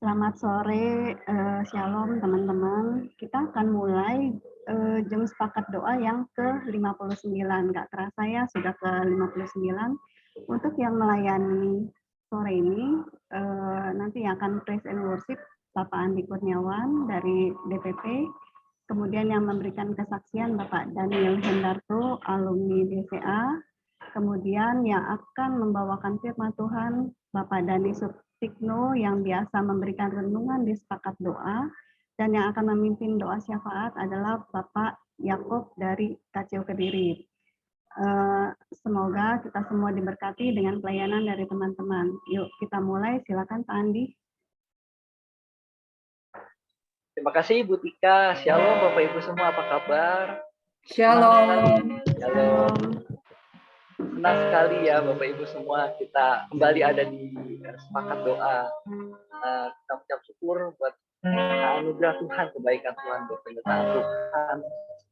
Selamat sore, shalom teman-teman. Kita akan mulai jam sepakat doa yang ke-59. Nggak terasa ya, sudah ke-59. Untuk yang melayani sore ini, nanti yang akan praise and worship Bapak Andi Kurniawan dari DPP, kemudian yang memberikan kesaksian Bapak Daniel Hendarto, alumni DCA, kemudian yang akan membawakan firman Tuhan Bapak Dani Sutikno yang biasa memberikan renungan di sepakat doa, dan yang akan memimpin doa syafaat adalah Bapak Yakob dari KCU Kediri. Semoga kita semua diberkati dengan pelayanan dari teman-teman. Yuk kita mulai, silakan Pak Andi. Terima kasih Ibu Tika. Shalom Bapak Ibu semua, apa kabar? Shalom. Shalom. Senang sekali ya Bapak Ibu semua, kita kembali ada di sepakat doa. Kita mengucap syukur buat anugerah Tuhan, kebaikan Tuhan, buat penyertaan Tuhan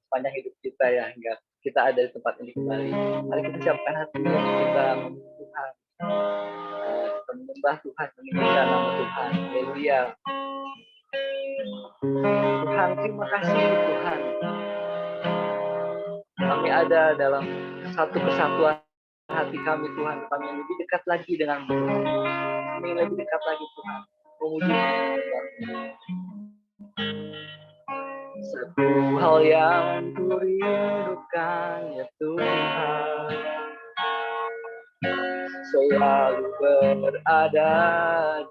sepanjang hidup kita ya, hingga kita ada di tempat ini kembali. Mari kita siapkan hati untuk kita memuji Tuhan, kita menyembah Tuhan, meninggikan nama Tuhan. Haleluya. Tuhan, terima kasih Tuhan. Kami ada dalam satu kesatuan hati kami Tuhan. Kami lebih dekat lagi dengan Tuhan. Kami lebih dekat lagi Tuhan. Memuji Tuhan. Satu hal yang kurindukan ya Tuhan, selalu berada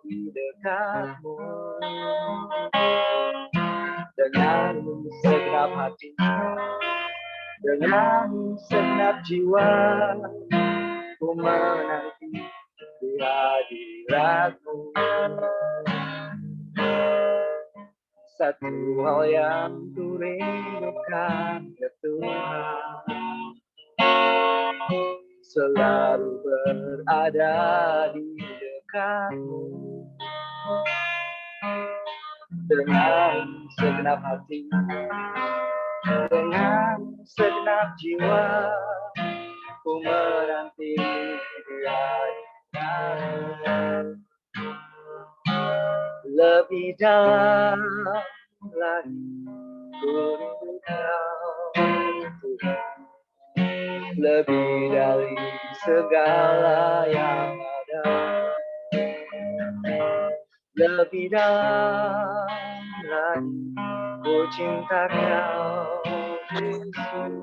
di dekatmu. Dengan segenap hati, dengan segenap jiwa, ku menanti di hadirat-Mu. Satu hal yang ku rindukan ya Tuhan, selalu berada di dekat-Mu. Dengan segenap hati, dengan segenap jiwa, ku menanti di hadirat-Mu. Lebih dalam lagi ku rindu Kau Tuhan, lebih dari segala yang ada. Lebih dalam lagi ku cinta Kau Yesus,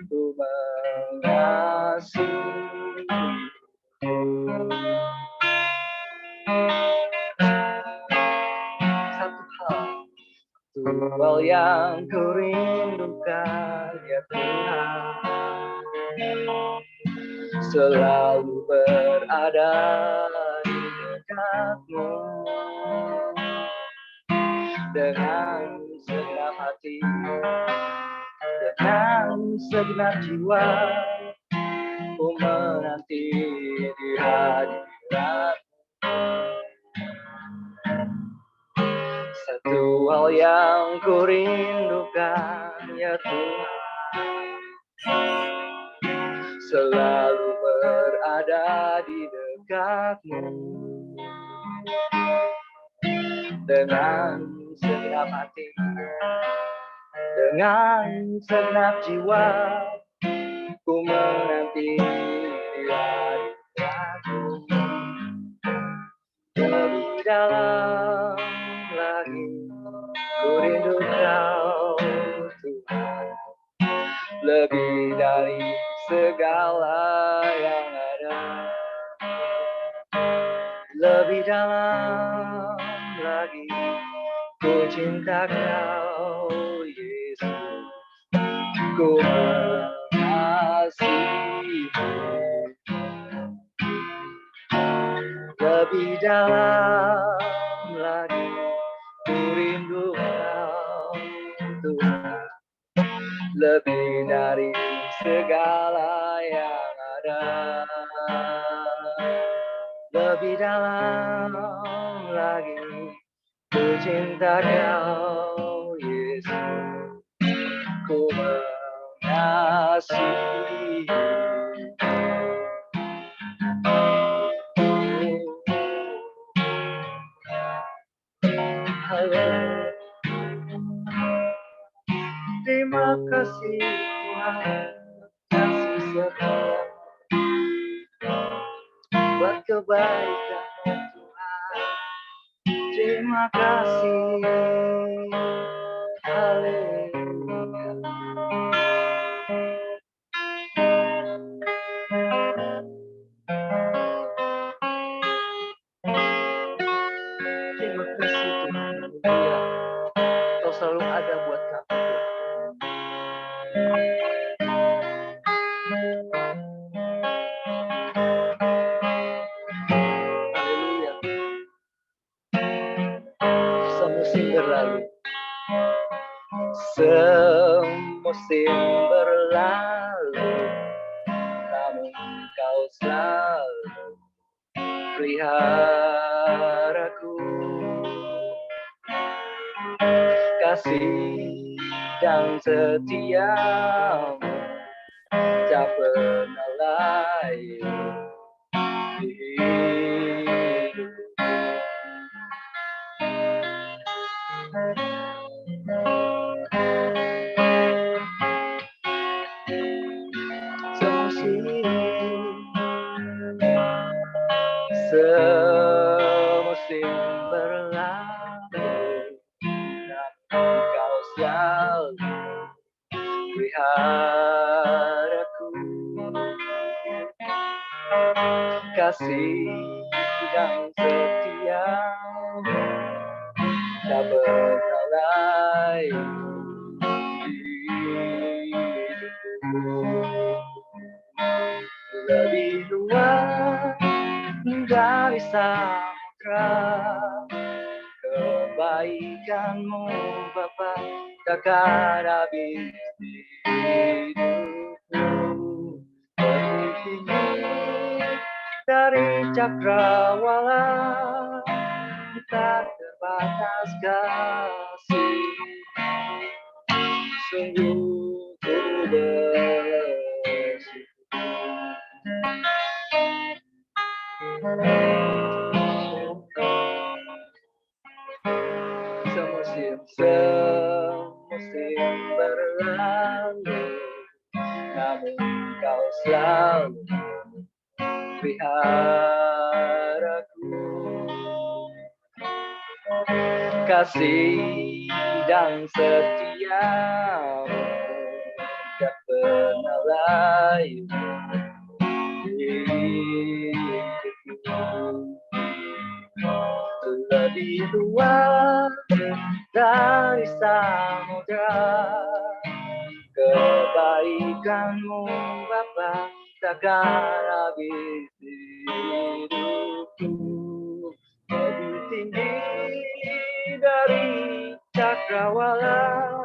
ku mengasihi. Satu hal yang ku rindukan ya Tuhan, selalu berada di dekat-Mu. Dengan segenap hati, dengan segenap jiwa, ku menanti di hadirat-Mu. Satu hal yang ku rindukan ya Tuhan, selalu berada di dekat-Mu. Dengan segenap hati, dengan segenap jiwa, ku menanti di hadirat-Mu. Lebih dalam lagi ku rindu Kau Tuhan, lebih dari segala yang ada. Lebih dalam lagi ku cinta Kau Yesus, ku mengasihi-Mu. Lebih dalam lagi ku rindu Kau Tuhan, lebih dari segala yang ada. Lebih dalam lagi ku cinta Kau Yesus, ku mengasihi. kasih Tuhan, kasih setia buat kebaikan Tuhan. Terima kasih, haleluya. Terima kasih Tuhan, haleluya. Kau selalu ada buat kami Tuhan. Haleluya. Semusim berlalu, semusim berlalu, namun kau selalu peliharaku. Kasih dan setiamu tak pernah layu di hidupku. Semusim berlalu, namun kau selalu peliharaku. Kasih dan setiamu tak pernah layu di hidupku. Lebih luas dari samudra, kebaikanmu Bapa takkan habis di hidupku. Lebih tinggi dari cakrawala, tak terbatas kasih. Sungguh ku semusim berlalu, namun kau selalu peliharaku. Kasih dan setiamu tak pernah layu di hidupku. Lebih luas dari samudra, kebaikanmu Bapa takkan habis di hidupku. Lebih tinggi dari cakrawala,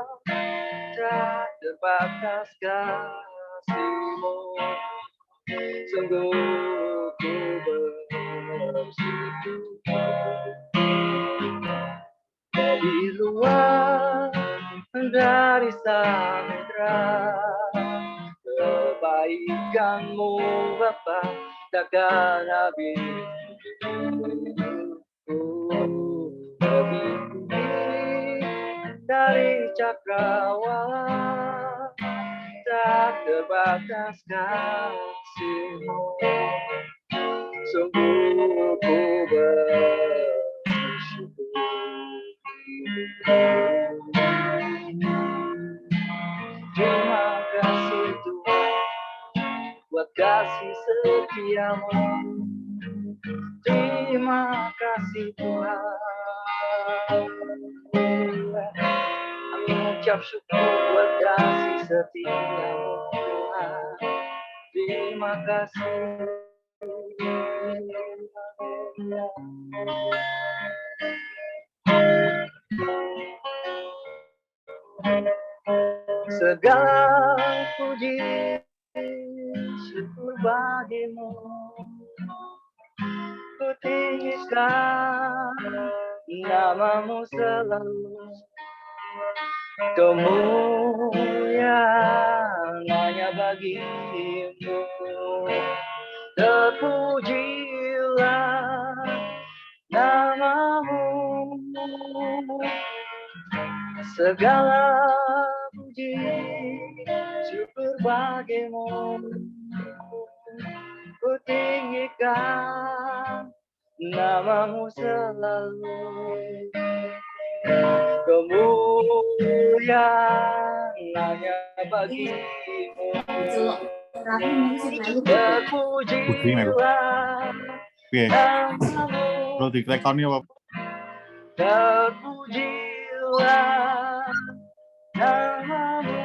tak terbatas kasih-Mu. Sungguh ku bersyukur. Lebih luas dari samudra, kebaikanmu Bapa takkan habis di hidupku. Lebih tinggi dari cakrawala, tak terbatas kasih-Mu. Sungguh ku bersyukur. Terima kasih Tuhan buat kasih setiamu. Terima kasih Tuhan. Kami mengucap syukur buat kasih setiamu Tuhan. Terima kasih. Segala puji syukur bagimu, ku tinggikan namamu selalu. Kemuliaan hanya bagimu, terpujilah namamu. Segala puji bagimu, ku tinggikan namamu selalu. Kemuliaan hanya bagimu, terpujilah namamu, terpujilah namamu,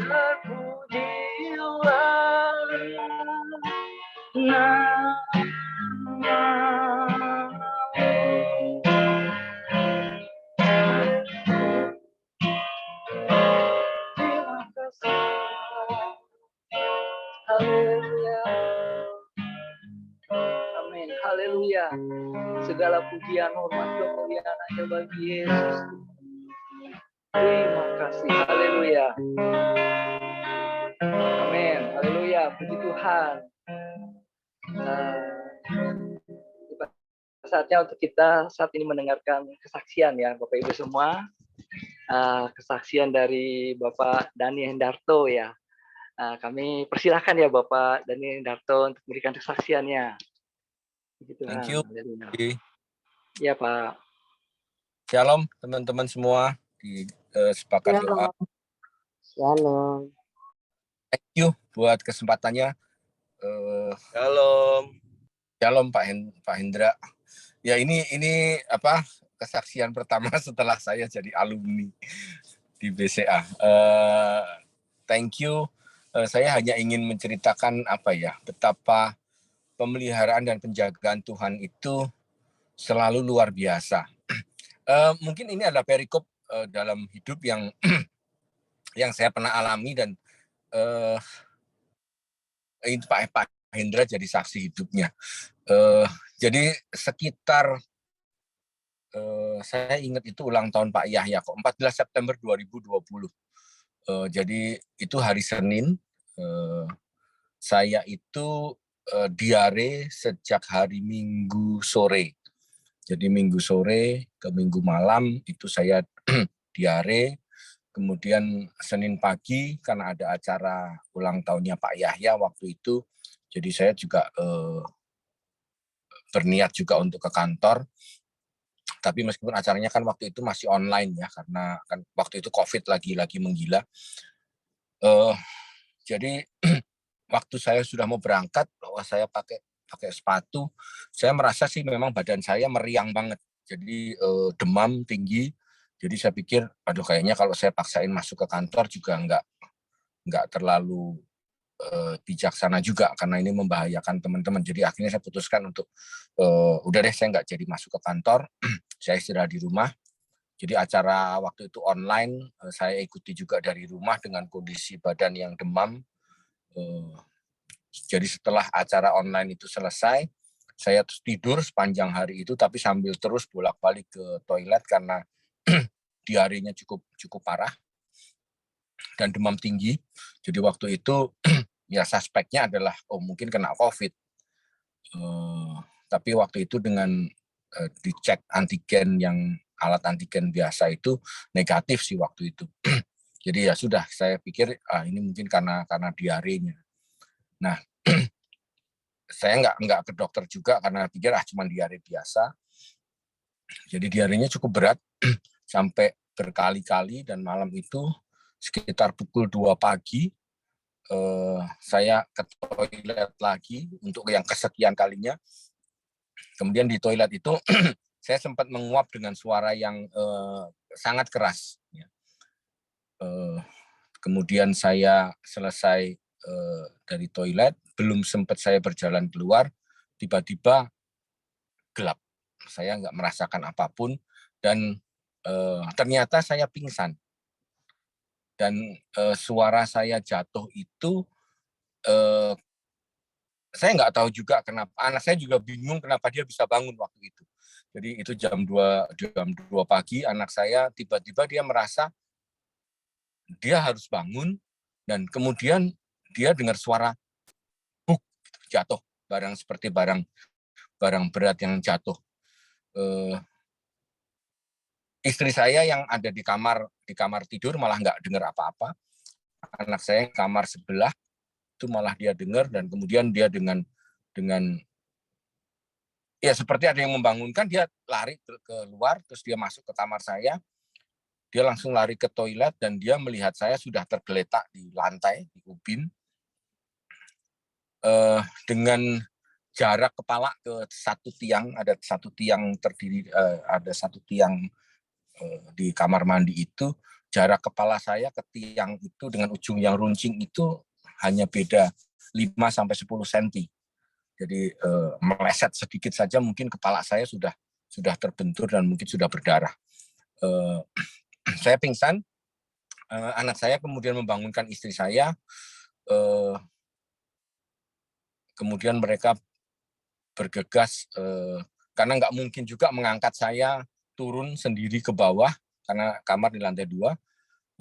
terpujilah namamu. Terima kasih. Haleluya. Amin. Haleluya. Segala pujian, hormat, kemuliaan hanya bagi Yesus. Terima kasih. Haleluya. Amin. Haleluya. Puji Tuhan. Saatnya untuk kita saat ini mendengarkan kesaksian ya Bapak Ibu semua. Kesaksian dari Bapak Dani Hendarto ya. Kami persilahkan ya Bapak Dani Hendarto untuk memberikan kesaksiannya. Begitu, Thank you. Ya Pak. Shalom teman-teman semua di Sepakat Doa. Shalom. Thank you buat kesempatannya. Shalom Pak Hendra. Ya ini apa kesaksian pertama setelah saya jadi alumni di BCA. Thank you. Saya hanya ingin menceritakan betapa pemeliharaan dan penjagaan Tuhan itu selalu luar biasa. Mungkin ini adalah perikop dalam hidup yang yang saya pernah alami dan ini Pak Hendra jadi saksi hidupnya. Jadi sekitar saya ingat itu ulang tahun Pak Yahya kok 14 September 2020. Jadi itu hari Senin. Saya itu diare sejak hari Minggu sore. Jadi Minggu sore ke Minggu malam itu saya diare. Kemudian Senin pagi karena ada acara ulang tahunnya Pak Yahya waktu itu. Jadi saya juga berniat juga untuk ke kantor. Tapi meskipun acaranya kan waktu itu masih online ya, karena kan waktu itu COVID lagi menggila. Jadi waktu saya sudah mau berangkat, bahwa saya pakai sepatu, saya merasa sih memang badan saya meriang banget. Jadi demam tinggi. Jadi saya pikir, aduh kayaknya kalau saya paksain masuk ke kantor juga nggak terlalu bijaksana juga karena ini membahayakan teman-teman. Jadi akhirnya saya putuskan untuk udah deh saya nggak jadi masuk ke kantor, saya istirahat di rumah. Jadi acara waktu itu online, saya ikuti juga dari rumah dengan kondisi badan yang demam. Jadi setelah acara online itu selesai, saya tidur sepanjang hari itu, tapi sambil terus bolak-balik ke toilet karena diarenya cukup parah dan demam tinggi. Jadi waktu itu ya suspeknya adalah mungkin kena COVID. Tapi waktu itu dengan dicek antigen yang alat antigen biasa itu negatif sih waktu itu. Jadi ya sudah, saya pikir ini mungkin karena diarenya. Nah, saya nggak ke dokter juga karena pikir cuma diare biasa. Jadi diarenya cukup berat sampai berkali-kali dan malam itu sekitar pukul 2 pagi saya ke toilet lagi untuk yang kesekian kalinya. Kemudian di toilet itu saya sempat menguap dengan suara yang sangat keras. Kemudian saya selesai dari toilet, belum sempat saya berjalan keluar, tiba-tiba gelap. Saya nggak merasakan apapun dan ternyata saya pingsan. Dan suara saya jatuh itu saya nggak tahu juga kenapa. Anak saya juga bingung kenapa dia bisa bangun waktu itu. Jadi itu jam 2 pagi, anak saya tiba-tiba dia merasa dia harus bangun dan kemudian dia dengar suara buk jatuh, seperti barang berat yang jatuh. Istri saya yang ada di kamar tidur malah nggak dengar apa-apa. anak saya kamar sebelah itu malah dia dengar, dan kemudian dia dengan ya seperti ada yang membangunkan, dia lari keluar, terus dia masuk ke kamar saya, dia langsung lari ke toilet, dan dia melihat saya sudah tergeletak di lantai, di ubin, dengan jarak kepala ke satu tiang, ada satu tiang terdiri, ada satu tiang di kamar mandi itu, jarak kepala saya ke tiang itu dengan ujung yang runcing itu hanya beda 5-10 cm. Jadi meleset sedikit saja mungkin kepala saya sudah terbentur dan mungkin sudah berdarah. Saya pingsan, anak saya kemudian membangunkan istri saya, kemudian mereka bergegas, karena nggak mungkin juga mengangkat saya turun sendiri ke bawah, karena kamar di lantai 2,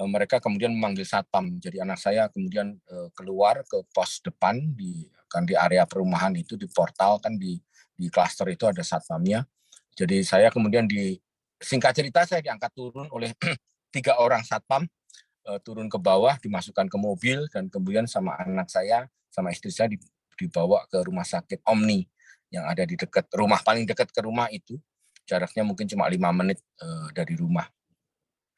mereka kemudian memanggil satpam. Jadi anak saya kemudian keluar ke pos depan, di area perumahan itu, di portal kan, di klaster itu ada satpamnya. Jadi saya kemudian singkat cerita saya diangkat turun oleh 3 orang satpam, turun ke bawah, dimasukkan ke mobil, dan kemudian sama anak saya, sama istri saya dibawa ke rumah sakit Omni yang ada di dekat rumah, paling dekat ke rumah itu, jaraknya mungkin cuma 5 menit dari rumah.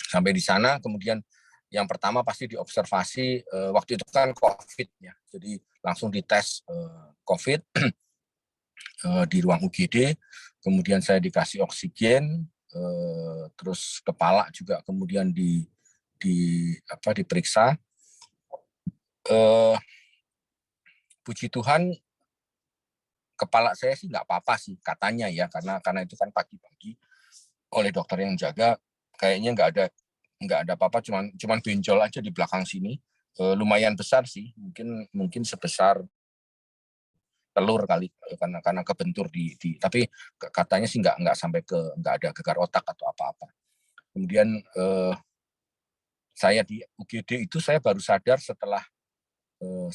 Sampai di sana kemudian yang pertama pasti diobservasi, waktu itu kan COVID ya, jadi langsung dites COVID di ruang UGD, kemudian saya dikasih oksigen, terus kepala juga kemudian diperiksa. Puji Tuhan kepala saya sih nggak apa-apa sih katanya ya, karena itu kan pagi-pagi oleh dokter yang jaga, kayaknya nggak ada apa-apa, cuman benjol aja di belakang sini, lumayan besar sih, mungkin sebesar telur kali, karena kebentur tapi katanya sih nggak sampai nggak ada gegar otak atau apa-apa. Kemudian saya di UGD itu saya baru sadar setelah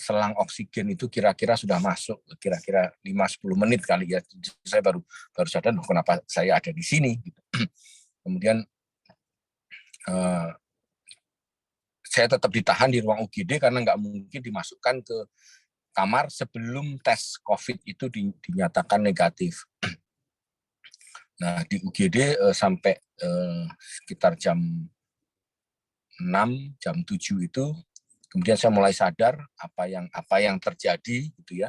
selang oksigen itu kira-kira sudah masuk, kira-kira 5-10 menit kali ya, saya baru sadar kenapa saya ada di sini gitu. Kemudian saya tetap ditahan di ruang UGD karena nggak mungkin dimasukkan ke kamar sebelum tes COVID itu dinyatakan negatif. Nah, di UGD sampai sekitar jam 6, jam 7 itu, kemudian saya mulai sadar apa yang terjadi gitu ya.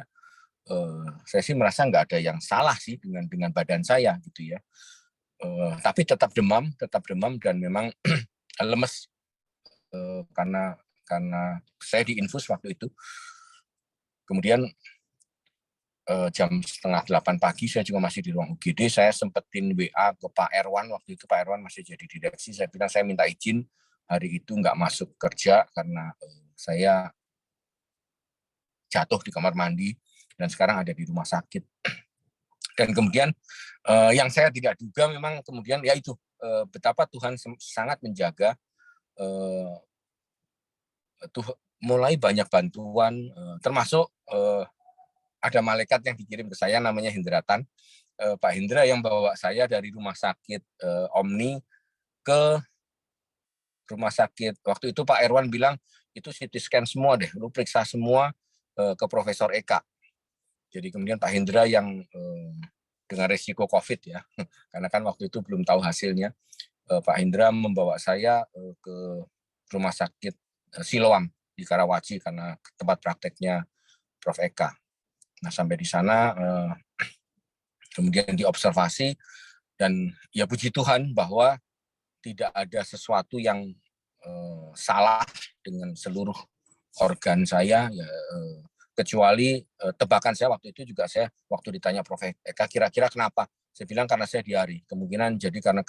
Saya sih merasa nggak ada yang salah sih dengan badan saya gitu ya. Tapi tetap demam dan memang lemes, karena saya diinfus waktu itu. Kemudian jam 7:30 pagi saya juga masih di ruang UGD, saya sempetin WA ke Pak Erwan, waktu itu Pak Erwan masih jadi direksi, saya bilang saya minta izin hari itu nggak masuk kerja karena saya jatuh di kamar mandi dan sekarang ada di rumah sakit. Dan kemudian yang saya tidak duga memang kemudian yaitu betapa Tuhan sangat menjaga, mulai banyak bantuan, termasuk ada malaikat yang dikirim ke saya namanya Hendratan, Pak Hendra yang bawa saya dari rumah sakit Omni ke rumah sakit. Waktu itu Pak Erwan bilang itu CT scan semua deh, lu periksa semua ke Profesor Eka. Jadi kemudian Pak Hendra yang dengan resiko COVID ya, karena kan waktu itu belum tahu hasilnya, Pak Hendra membawa saya ke rumah sakit Siloam di Karawaci karena tempat prakteknya Prof Eka. Nah, sampai di sana kemudian diobservasi, dan ya puji Tuhan bahwa tidak ada sesuatu yang salah dengan seluruh organ saya ya, kecuali tebakan saya waktu itu juga, saya waktu ditanya Prof Eka kira-kira kenapa, saya bilang karena saya diare, kemungkinan jadi karena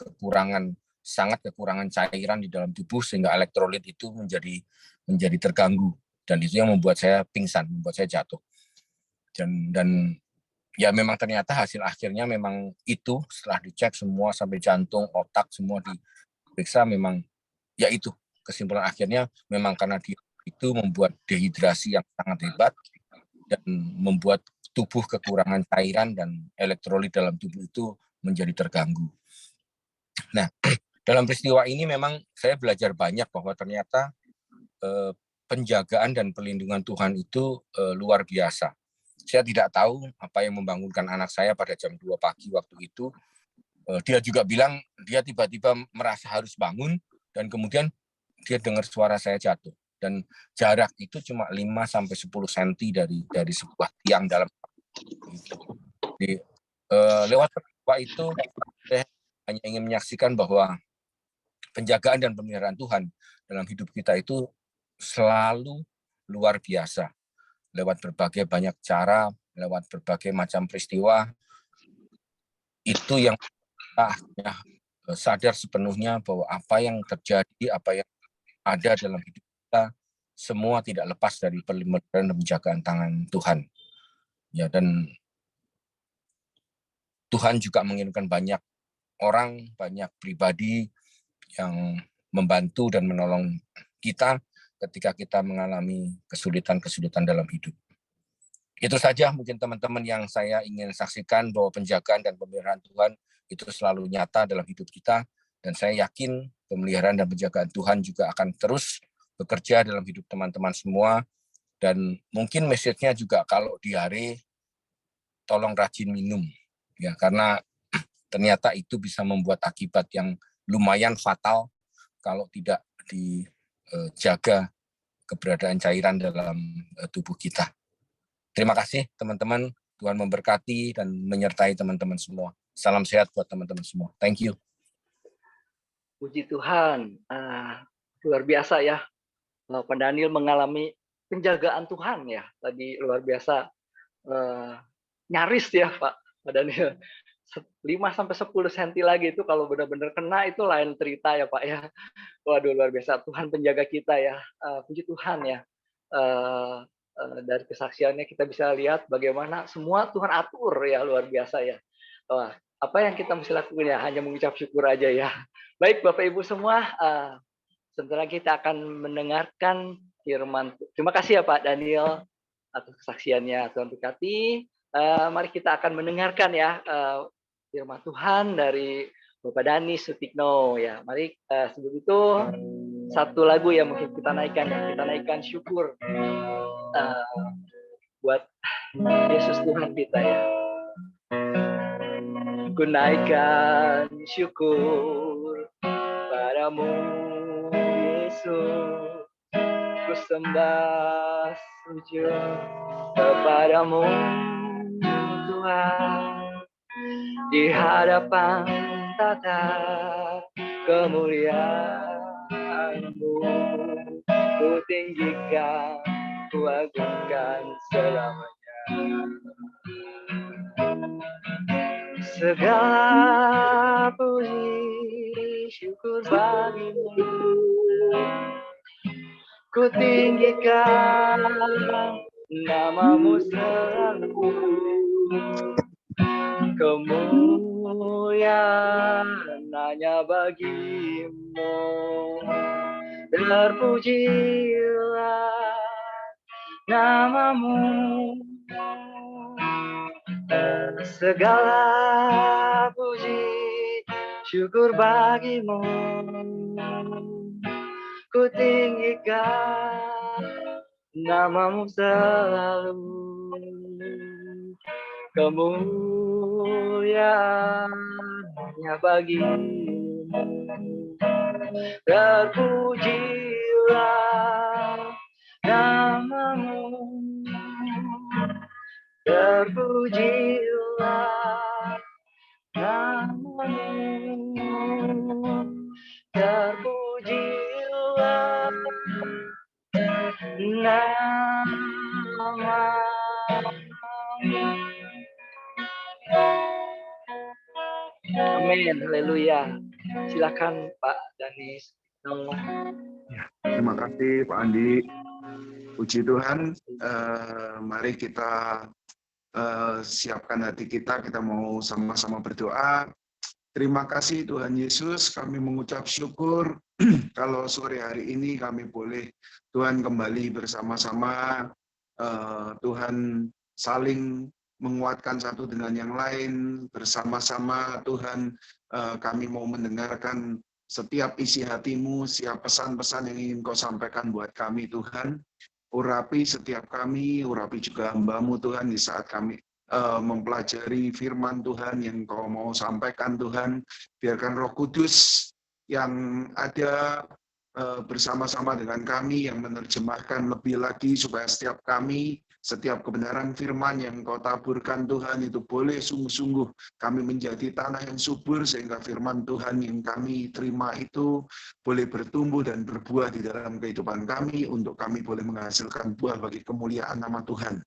sangat kekurangan cairan di dalam tubuh sehingga elektrolit itu menjadi terganggu, dan itu yang membuat saya pingsan, membuat saya jatuh. Dan ya memang ternyata hasil akhirnya memang itu, setelah dicek semua sampai jantung, otak semua diperiksa, memang ya itu kesimpulan akhirnya memang karena itu membuat dehidrasi yang sangat hebat dan membuat tubuh kekurangan cairan dan elektrolit dalam tubuh itu menjadi terganggu. Nah, dalam peristiwa ini memang saya belajar banyak bahwa ternyata penjagaan dan perlindungan Tuhan itu luar biasa. Saya tidak tahu apa yang membangunkan anak saya pada jam 2 pagi waktu itu. Dia juga bilang dia tiba-tiba merasa harus bangun dan kemudian dia dengar suara saya jatuh. Dan jarak itu cuma 5-10 cm dari sebuah tiang dalam. Jadi, lewat peristiwa itu saya hanya ingin menyaksikan bahwa penjagaan dan pemeliharaan Tuhan dalam hidup kita itu selalu luar biasa. Lewat berbagai banyak cara, lewat berbagai macam peristiwa, itu yang kita sadar sepenuhnya bahwa apa yang terjadi, apa yang ada dalam hidup kita, semua tidak lepas dari pemeliharaan dan penjagaan tangan Tuhan. Ya, dan Tuhan juga mengirimkan banyak orang, banyak pribadi yang membantu dan menolong kita ketika kita mengalami kesulitan-kesulitan dalam hidup. Itu saja mungkin teman-teman yang saya ingin saksikan bahwa penjagaan dan pemeliharaan Tuhan itu selalu nyata dalam hidup kita. Dan saya yakin pemeliharaan dan penjagaan Tuhan juga akan terus bekerja dalam hidup teman-teman semua. Dan mungkin message-nya juga kalau diare, tolong rajin minum. Ya, karena ternyata itu bisa membuat akibat yang lumayan fatal kalau tidak dijaga keberadaan cairan dalam tubuh kita. Terima kasih teman-teman, Tuhan memberkati dan menyertai teman-teman semua. Salam sehat buat teman-teman semua. Thank you. Puji Tuhan, luar biasa ya. Pak Daniel mengalami penjagaan Tuhan ya. Tadi luar biasa, nyaris ya Pak Daniel. 5-10 cm lagi itu kalau benar-benar kena itu lain cerita ya Pak ya. Waduh luar biasa, Tuhan penjaga kita ya. Puji Tuhan ya. Dari kesaksiannya kita bisa lihat bagaimana semua Tuhan atur ya, luar biasa ya. Wah, apa yang kita mesti lakukan ya, hanya mengucap syukur aja ya. Baik Bapak Ibu semua, sebentar lagi kita akan mendengarkan firman. Terima kasih ya Pak Daniel atas kesaksiannya, Tuhan berkati. Mari kita akan mendengarkan ya firman Tuhan dari Bapak Dani Sutikno ya. Mari sebelum itu satu lagu yang mungkin kita naikkan syukur buat Yesus Tuhan kita ya. Ku naikkan syukur padamu Yesus, ku sembah sujud kepadamu Tuhan, di hadapan tata kemuliaan-Mu, ku tinggikan, ku agungkan selamanya. Segala puji syukur bagimu, ku tinggikan nama-Mu selalu. Kemuliaan hanya bagimu, terpujilah nama-Mu. Segala puji syukur bagimu, ku tinggikan nama-Mu selalu. Kemuliaan hanya bagimu, terpujilah nama-Mu, terpujilah nama-Mu, terpujilah nama-Mu. Amin, haleluya. Silakan Pak Danis. Ya, terima kasih Pak Andi. Puji Tuhan, mari kita siapkan hati kita mau sama-sama berdoa. Terima kasih Tuhan Yesus, kami mengucap syukur kalau sore hari ini kami boleh Tuhan kembali bersama-sama, Tuhan saling menguatkan satu dengan yang lain, bersama-sama Tuhan kami mau mendengarkan setiap isi hatimu, setiap pesan-pesan yang ingin kau sampaikan buat kami Tuhan. Urapi setiap kami, urapi juga hamba-Mu Tuhan di saat kami mempelajari firman Tuhan yang kau mau sampaikan Tuhan. Biarkan Roh Kudus yang ada bersama-sama dengan kami yang menerjemahkan lebih lagi supaya setiap kami, setiap kebenaran firman yang kau taburkan Tuhan itu boleh sungguh-sungguh kami menjadi tanah yang subur sehingga firman Tuhan yang kami terima itu boleh bertumbuh dan berbuah di dalam kehidupan kami untuk kami boleh menghasilkan buah bagi kemuliaan nama Tuhan.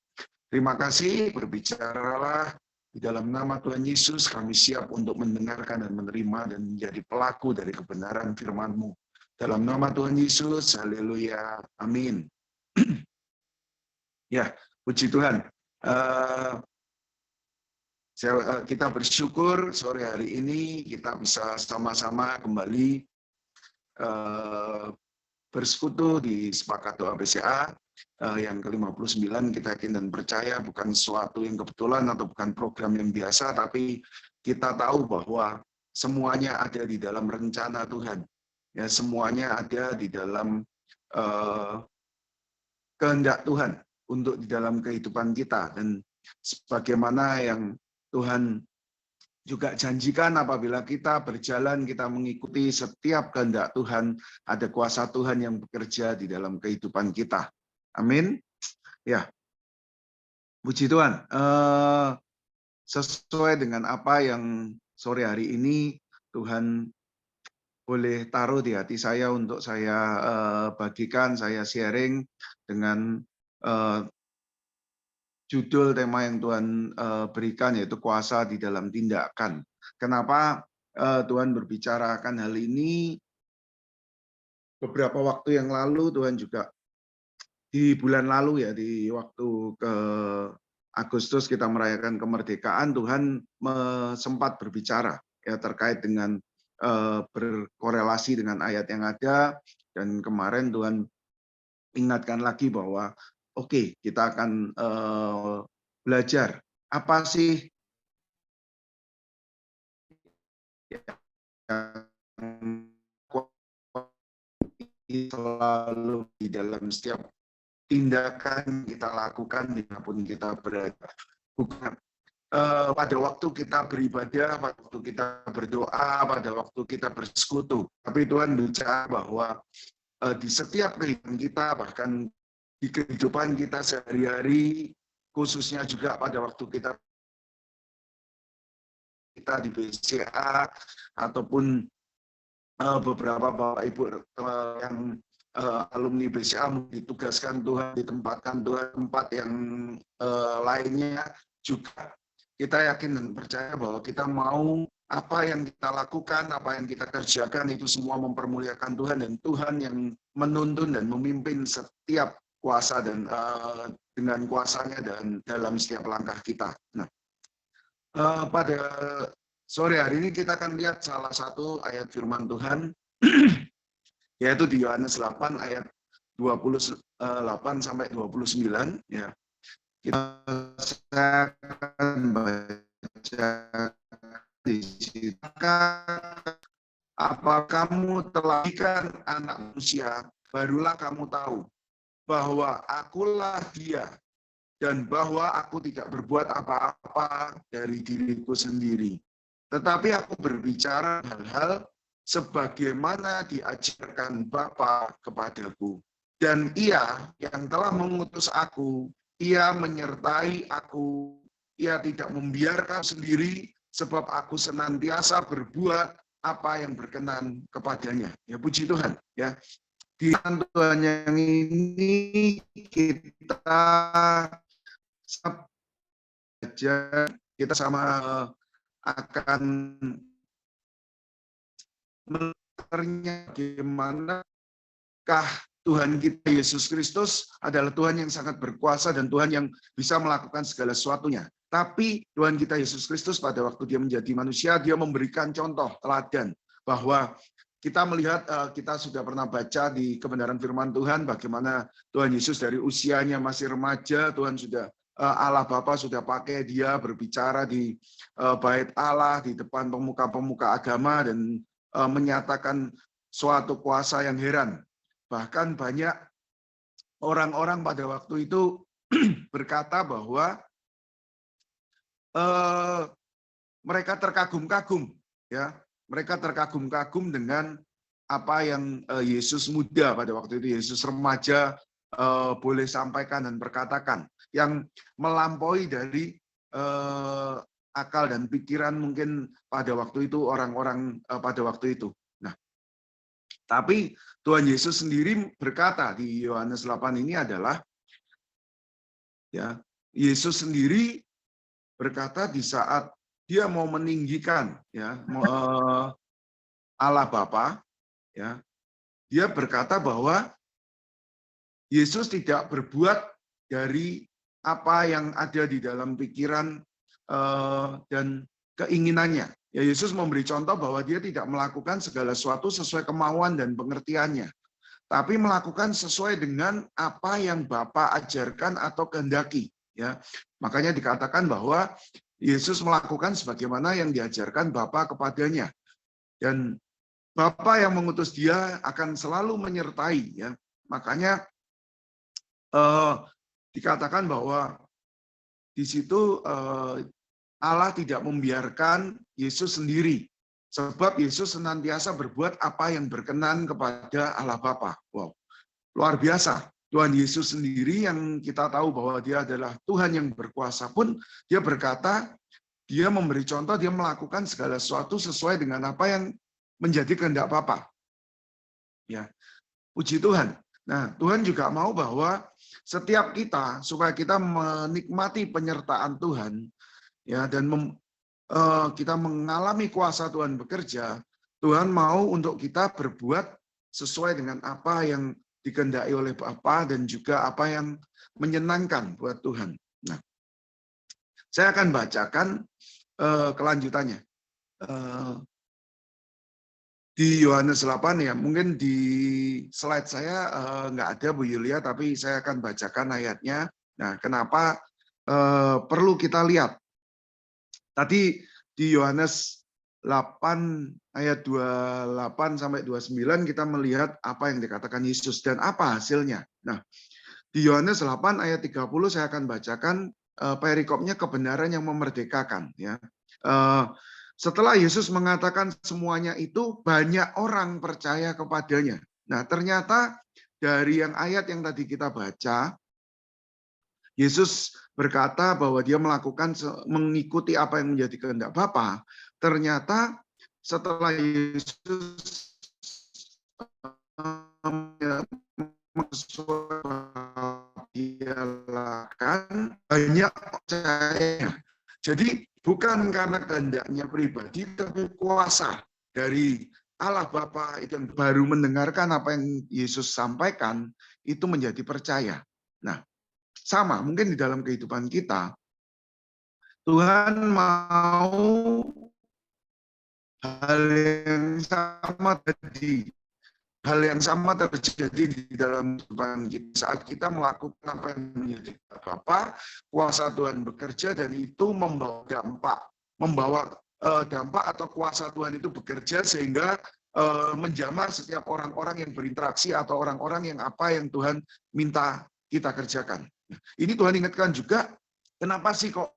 Terima kasih, berbicaralah di dalam nama Tuhan Yesus, kami siap untuk mendengarkan dan menerima dan menjadi pelaku dari kebenaran firman-Mu. Dalam nama Tuhan Yesus, haleluya, amin. Ya, puji Tuhan. Kita bersyukur sore hari ini kita bisa sama-sama kembali bersekutu di Sepakat Doa BCA yang ke-59. Kita yakin dan percaya bukan sesuatu yang kebetulan atau bukan program yang biasa, tapi kita tahu bahwa semuanya ada di dalam rencana Tuhan. Ya, semuanya ada di dalam kehendak Tuhan untuk di dalam kehidupan kita, dan sebagaimana yang Tuhan juga janjikan apabila kita berjalan, kita mengikuti setiap kehendak Tuhan, ada kuasa Tuhan yang bekerja di dalam kehidupan kita. Amin. Ya, puji Tuhan. Sesuai dengan apa yang sore hari ini Tuhan boleh taruh di hati saya untuk saya bagikan, saya sharing dengan judul tema yang Tuhan berikan, yaitu kuasa di dalam tindakan. Kenapa Tuhan berbicara akan hal ini? Beberapa waktu yang lalu Tuhan juga di bulan lalu, ya, di waktu ke Agustus kita merayakan kemerdekaan, Tuhan sempat berbicara ya terkait dengan berkorelasi dengan ayat yang ada, dan kemarin Tuhan ingatkan lagi bahwa oke, kita akan belajar apa sih yang selalu di dalam setiap tindakan kita lakukan dimanapun kita berada. Bukan pada waktu kita beribadah, pada waktu kita berdoa, pada waktu kita bersekutu. Tapi Tuhan bicara bahwa di setiap kehidupan kita, bahkan di kehidupan kita sehari-hari, khususnya juga pada waktu kita di BCA, ataupun beberapa Bapak Ibu yang alumni BCA ditugaskan Tuhan, ditempatkan Tuhan tempat yang lainnya juga. Kita yakin dan percaya bahwa kita mau apa yang kita lakukan, apa yang kita kerjakan itu semua mempermuliakan Tuhan, dan Tuhan yang menuntun dan memimpin setiap kuasa dan dengan kuasanya dan dalam setiap langkah kita. Nah, pada sore hari ini kita akan lihat salah satu ayat firman Tuhan, yaitu di Yohanes 8 ayat 28 sampai 29. Ya, kita akan baca di situ. Apa kamu telah ikan anak manusia, barulah kamu tahu bahwa akulah dia, dan bahwa aku tidak berbuat apa-apa dari diriku sendiri. Tetapi aku berbicara hal-hal sebagaimana diajarkan Bapa kepadaku. Dan Ia yang telah mengutus aku, Ia menyertai aku. Ia tidak membiarkan sendiri, sebab aku senantiasa berbuat apa yang berkenan kepadanya. Ya, puji Tuhan. Ya, di Tuhan yang ini kita sama akan mendengarnya bagaimanakah Tuhan kita Yesus Kristus adalah Tuhan yang sangat berkuasa dan Tuhan yang bisa melakukan segala sesuatunya. Tapi Tuhan kita Yesus Kristus pada waktu dia menjadi manusia, dia memberikan contoh teladan bahwa kita melihat, kita sudah pernah baca di kebenaran firman Tuhan bagaimana Tuhan Yesus dari usianya masih remaja, Tuhan sudah Allah Bapa sudah pakai dia berbicara di bait Allah di depan pemuka-pemuka agama, dan menyatakan suatu kuasa yang heran. Bahkan banyak orang-orang pada waktu itu berkata bahwa mereka terkagum-kagum, ya, mereka terkagum-kagum dengan apa yang Yesus muda pada waktu itu, Yesus remaja boleh sampaikan dan berkatakan, yang melampaui dari akal dan pikiran mungkin pada waktu itu orang-orang pada waktu itu. Nah, tapi Tuhan Yesus sendiri berkata di Yohanes 8 ini adalah, ya, Yesus sendiri berkata di saat dia mau meninggikan, ya, Allah Bapa, ya, dia berkata bahwa Yesus tidak berbuat dari apa yang ada di dalam pikiran dan keinginannya. Ya, Yesus memberi contoh bahwa dia tidak melakukan segala sesuatu sesuai kemauan dan pengertiannya, tapi melakukan sesuai dengan apa yang Bapa ajarkan atau kehendaki. Ya, makanya dikatakan bahwa Yesus melakukan sebagaimana yang diajarkan Bapa kepadanya, dan Bapa yang mengutus dia akan selalu menyertai. Ya, makanya dikatakan bahwa di situ Allah tidak membiarkan Yesus sendiri, sebab Yesus senantiasa berbuat apa yang berkenan kepada Allah Bapa. Wow, luar biasa. Tuhan Yesus sendiri yang kita tahu bahwa dia adalah Tuhan yang berkuasa pun, dia berkata, dia memberi contoh, dia melakukan segala sesuatu sesuai dengan apa yang menjadi kehendak Bapa. Ya, puji Tuhan. Nah, Tuhan juga mau bahwa setiap kita, supaya kita menikmati penyertaan Tuhan, ya, dan kita mengalami kuasa Tuhan bekerja, Tuhan mau untuk kita berbuat sesuai dengan apa yang dikehendaki oleh Bapa dan juga apa yang menyenangkan buat Tuhan. Nah, saya akan bacakan kelanjutannya. Di Yohanes 8, ya, mungkin di slide saya nggak ada Bu Yulia, tapi saya akan bacakan ayatnya. Nah, kenapa perlu kita lihat? Tadi di Yohanes 8 ayat 28 sampai 29 kita melihat apa yang dikatakan Yesus dan apa hasilnya. Nah, di Yohanes 8 ayat 30 saya akan bacakan perikopnya kebenaran yang memerdekakan, ya. Setelah Yesus mengatakan semuanya itu, banyak orang percaya kepadanya. Nah, ternyata dari yang ayat yang tadi kita baca, Yesus berkata bahwa dia mengikuti apa yang menjadi kehendak Bapa. Ternyata setelah Yesus dia lakukan, banyak percaya. Jadi bukan karena kehendaknya pribadi, tapi kuasa dari Allah Bapa itu yang baru mendengarkan apa yang Yesus sampaikan, itu menjadi percaya. Nah, sama mungkin di dalam kehidupan kita, Tuhan mau hal yang sama tadi. Hal yang sama terjadi di dalam kehidupan kita saat kita melakukan apa yang menjadi Bapa, kuasa Tuhan bekerja, dan itu membawa dampak atau kuasa Tuhan itu bekerja sehingga menjamah setiap orang-orang yang berinteraksi atau orang-orang yang apa yang Tuhan minta kita kerjakan. Ini Tuhan ingatkan juga, kenapa sih kok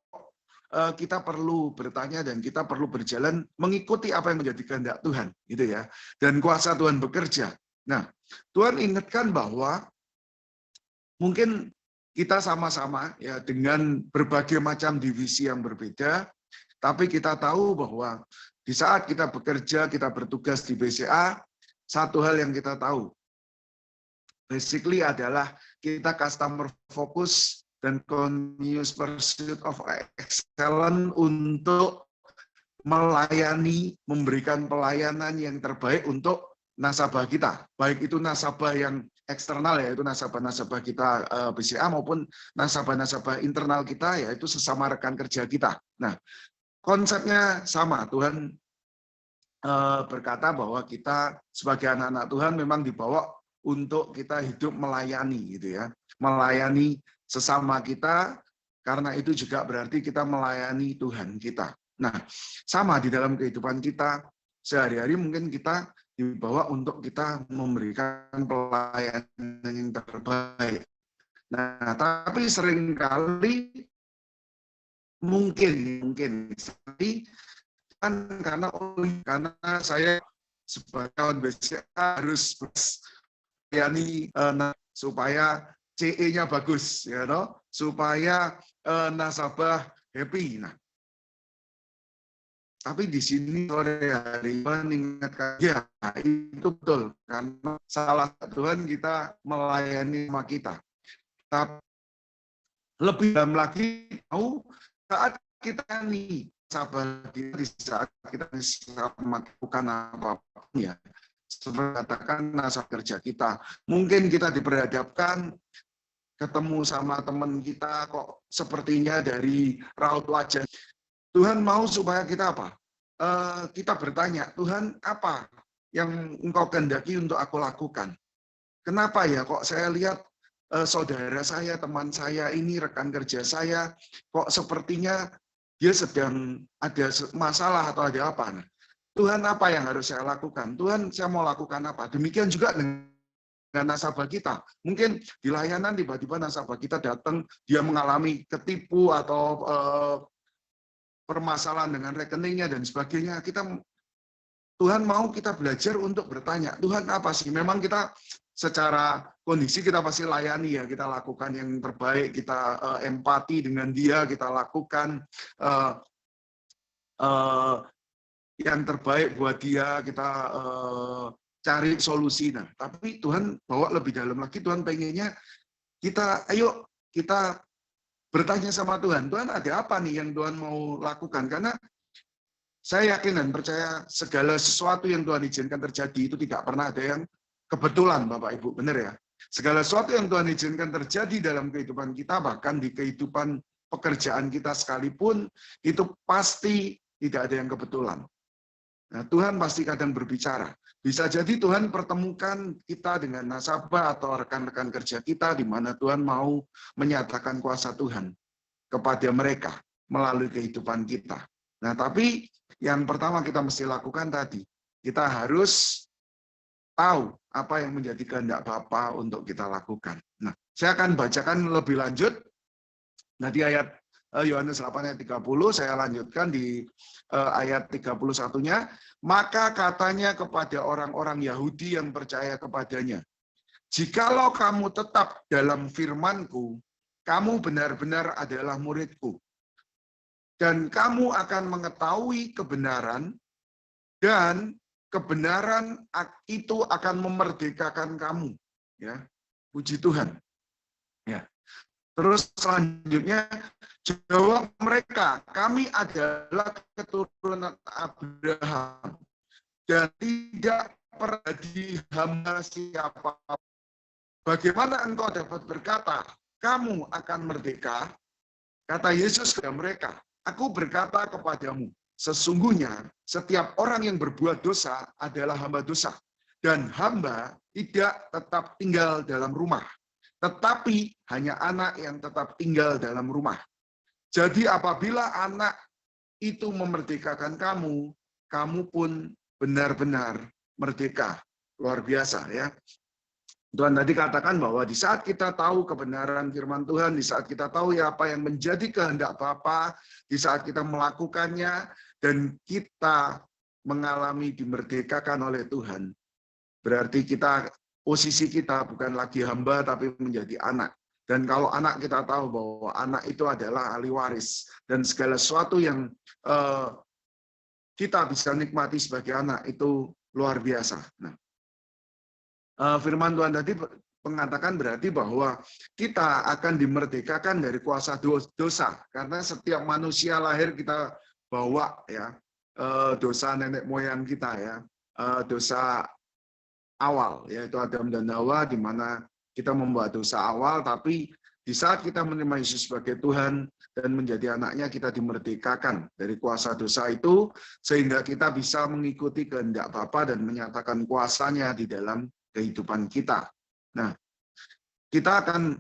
kita perlu bertanya dan kita perlu berjalan mengikuti apa yang menjadi kehendak Tuhan, gitu ya. Dan kuasa Tuhan bekerja. Nah, Tuhan ingatkan bahwa mungkin kita sama-sama, ya, dengan berbagai macam divisi yang berbeda, tapi kita tahu bahwa di saat kita bekerja, kita bertugas di BCA, satu hal yang kita tahu, basically adalah kita customer focus dan continuous pursuit of excellence untuk melayani, memberikan pelayanan yang terbaik untuk nasabah kita. Baik itu nasabah yang eksternal, yaitu nasabah-nasabah kita BCA, maupun nasabah-nasabah internal kita, yaitu sesama rekan kerja kita. Nah, konsepnya sama. Tuhan berkata bahwa kita sebagai anak-anak Tuhan memang dibawa untuk kita hidup melayani, gitu ya. Melayani sesama kita, karena itu juga berarti kita melayani Tuhan kita. Nah, sama di dalam kehidupan kita, sehari-hari mungkin kita dibawa untuk kita memberikan pelayanan yang terbaik. Nah, tapi seringkali mungkin kan karena saya sebagai basic harus melayani supaya CE-nya bagus, ya toh, supaya nasabah happy. Nah, tapi di sini sore hari mengingatkan, ya itu betul, karena salah Tuhan kita melayani sama kita. Tapi lebih dalam lagi, tahu saat kita nih sahabat kita di saat kita bisa melakukan apapun ya, seperti katakan nasabah kerja kita, mungkin kita diperhadapkan ketemu sama teman kita kok sepertinya dari raut wajah. Tuhan mau supaya kita apa? Kita bertanya, Tuhan apa yang Engkau kehendaki untuk aku lakukan? Kenapa ya kok saya lihat saudara saya, teman saya ini, rekan kerja saya, kok sepertinya dia sedang ada masalah atau ada apa? Nah, Tuhan apa yang harus saya lakukan? Tuhan saya mau lakukan apa? Demikian juga dengan nasabah kita. Mungkin di layanan tiba-tiba nasabah kita datang, dia mengalami ketipu atau permasalahan dengan rekeningnya dan sebagainya. Tuhan mau kita belajar untuk bertanya, Tuhan apa sih? Memang kita secara kondisi kita pasti layani ya, kita lakukan yang terbaik, kita empati dengan dia, kita lakukan yang terbaik buat dia, kita cari solusi. Nah, tapi Tuhan bawa lebih dalam lagi, Tuhan pengennya ayo kita bertanya sama Tuhan, Tuhan ada apa nih yang Tuhan mau lakukan? Karena saya yakin dan percaya segala sesuatu yang Tuhan izinkan terjadi itu tidak pernah ada yang kebetulan, Bapak Ibu, benar ya? Segala sesuatu yang Tuhan izinkan terjadi dalam kehidupan kita, bahkan di kehidupan pekerjaan kita sekalipun, itu pasti tidak ada yang kebetulan. Nah, Tuhan pasti kadang berbicara. Bisa jadi Tuhan pertemukan kita dengan nasabah atau rekan-rekan kerja kita, di mana Tuhan mau menyatakan kuasa Tuhan kepada mereka melalui kehidupan kita. Nah, tapi yang pertama kita mesti lakukan tadi, kita harus tahu apa yang menjadi kehendak Bapa untuk kita lakukan. Nah, saya akan bacakan lebih lanjut. Nah, di ayat Yohanes 8 ayat 30, saya lanjutkan di ayat 31-nya. Maka katanya kepada orang-orang Yahudi yang percaya kepadanya, jikalau kamu tetap dalam firman-Ku, kamu benar-benar adalah murid-Ku. Dan kamu akan mengetahui kebenaran, dan kebenaran itu akan memerdekakan kamu. Ya, puji Tuhan. Ya. Terus selanjutnya jawab mereka, kami adalah keturunan Abraham dan tidak pernah hamba siapa. Bagaimana engkau dapat berkata, kamu akan merdeka? Kata Yesus kepada mereka, aku berkata kepadamu, sesungguhnya setiap orang yang berbuat dosa adalah hamba dosa. Dan hamba tidak tetap tinggal dalam rumah, tetapi hanya anak yang tetap tinggal dalam rumah. Jadi apabila anak itu memerdekakan kamu, kamu pun benar-benar merdeka. Luar biasa ya. Tuhan tadi katakan bahwa di saat kita tahu kebenaran firman Tuhan, di saat kita tahu ya apa yang menjadi kehendak Bapa, di saat kita melakukannya, dan kita mengalami dimerdekakan oleh Tuhan, berarti posisi kita bukan lagi hamba, tapi menjadi anak. Dan kalau anak, kita tahu bahwa anak itu adalah ahli waris. Dan segala sesuatu yang kita bisa nikmati sebagai anak, itu luar biasa. Nah, firman Tuhan tadi mengatakan berarti bahwa kita akan dimerdekakan dari kuasa dosa. Karena setiap manusia lahir kita bawa ya dosa nenek moyang kita ya, dosa awal, yaitu Adam dan Hawa, di mana kita membawa dosa awal, tapi di saat kita menerima Yesus sebagai Tuhan dan menjadi anaknya, kita dimerdekakan dari kuasa dosa itu, sehingga kita bisa mengikuti kehendak Bapa dan menyatakan kuasanya di dalam kehidupan kita. Nah, kita akan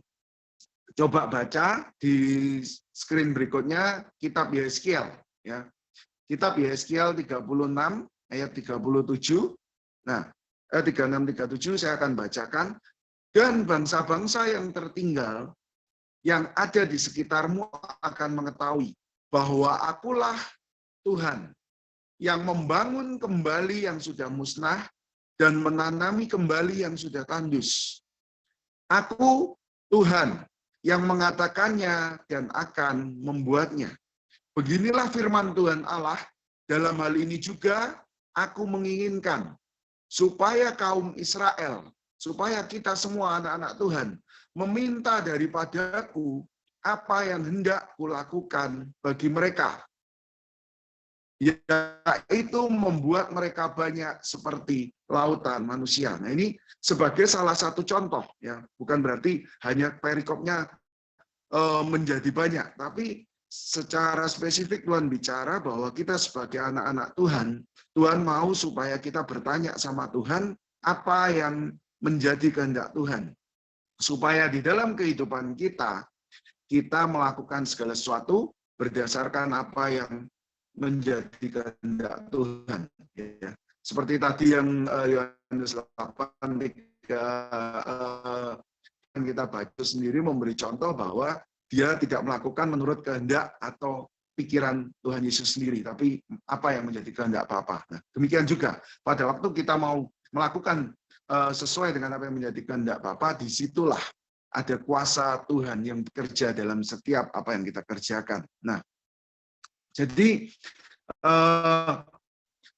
coba baca di screen berikutnya kitab Yeskiel ya. Kitab Yeskiel 36 ayat 37. Nah, 36-37 saya akan bacakan. Dan bangsa-bangsa yang tertinggal yang ada di sekitarmu akan mengetahui bahwa akulah Tuhan yang membangun kembali yang sudah musnah dan menanami kembali yang sudah tandus. Aku Tuhan yang mengatakannya dan akan membuatnya. Beginilah firman Tuhan Allah, dalam hal ini juga aku menginginkan supaya kaum Israel, supaya kita semua anak-anak Tuhan, meminta daripadaku apa yang hendak kulakukan bagi mereka, yaitu membuat mereka banyak seperti lautan manusia. Nah, ini sebagai salah satu contoh, ya, bukan berarti hanya perikopnya menjadi banyak, tapi secara spesifik Tuhan bicara bahwa kita sebagai anak-anak Tuhan, Tuhan mau supaya kita bertanya sama Tuhan apa yang menjadi kehendak Tuhan, supaya di dalam kehidupan kita melakukan segala sesuatu berdasarkan apa yang menjadi kehendak Tuhan. Ya. Seperti tadi yang Yohanes 8 kita baca sendiri memberi contoh bahwa dia tidak melakukan menurut kehendak atau pikiran Tuhan Yesus sendiri, tapi apa yang menjadi kehendak Bapa. Nah, demikian juga pada waktu kita mau melakukan sesuai dengan apa yang menjadi kehendak Bapa, disitulah ada kuasa Tuhan yang bekerja dalam setiap apa yang kita kerjakan. Nah, jadi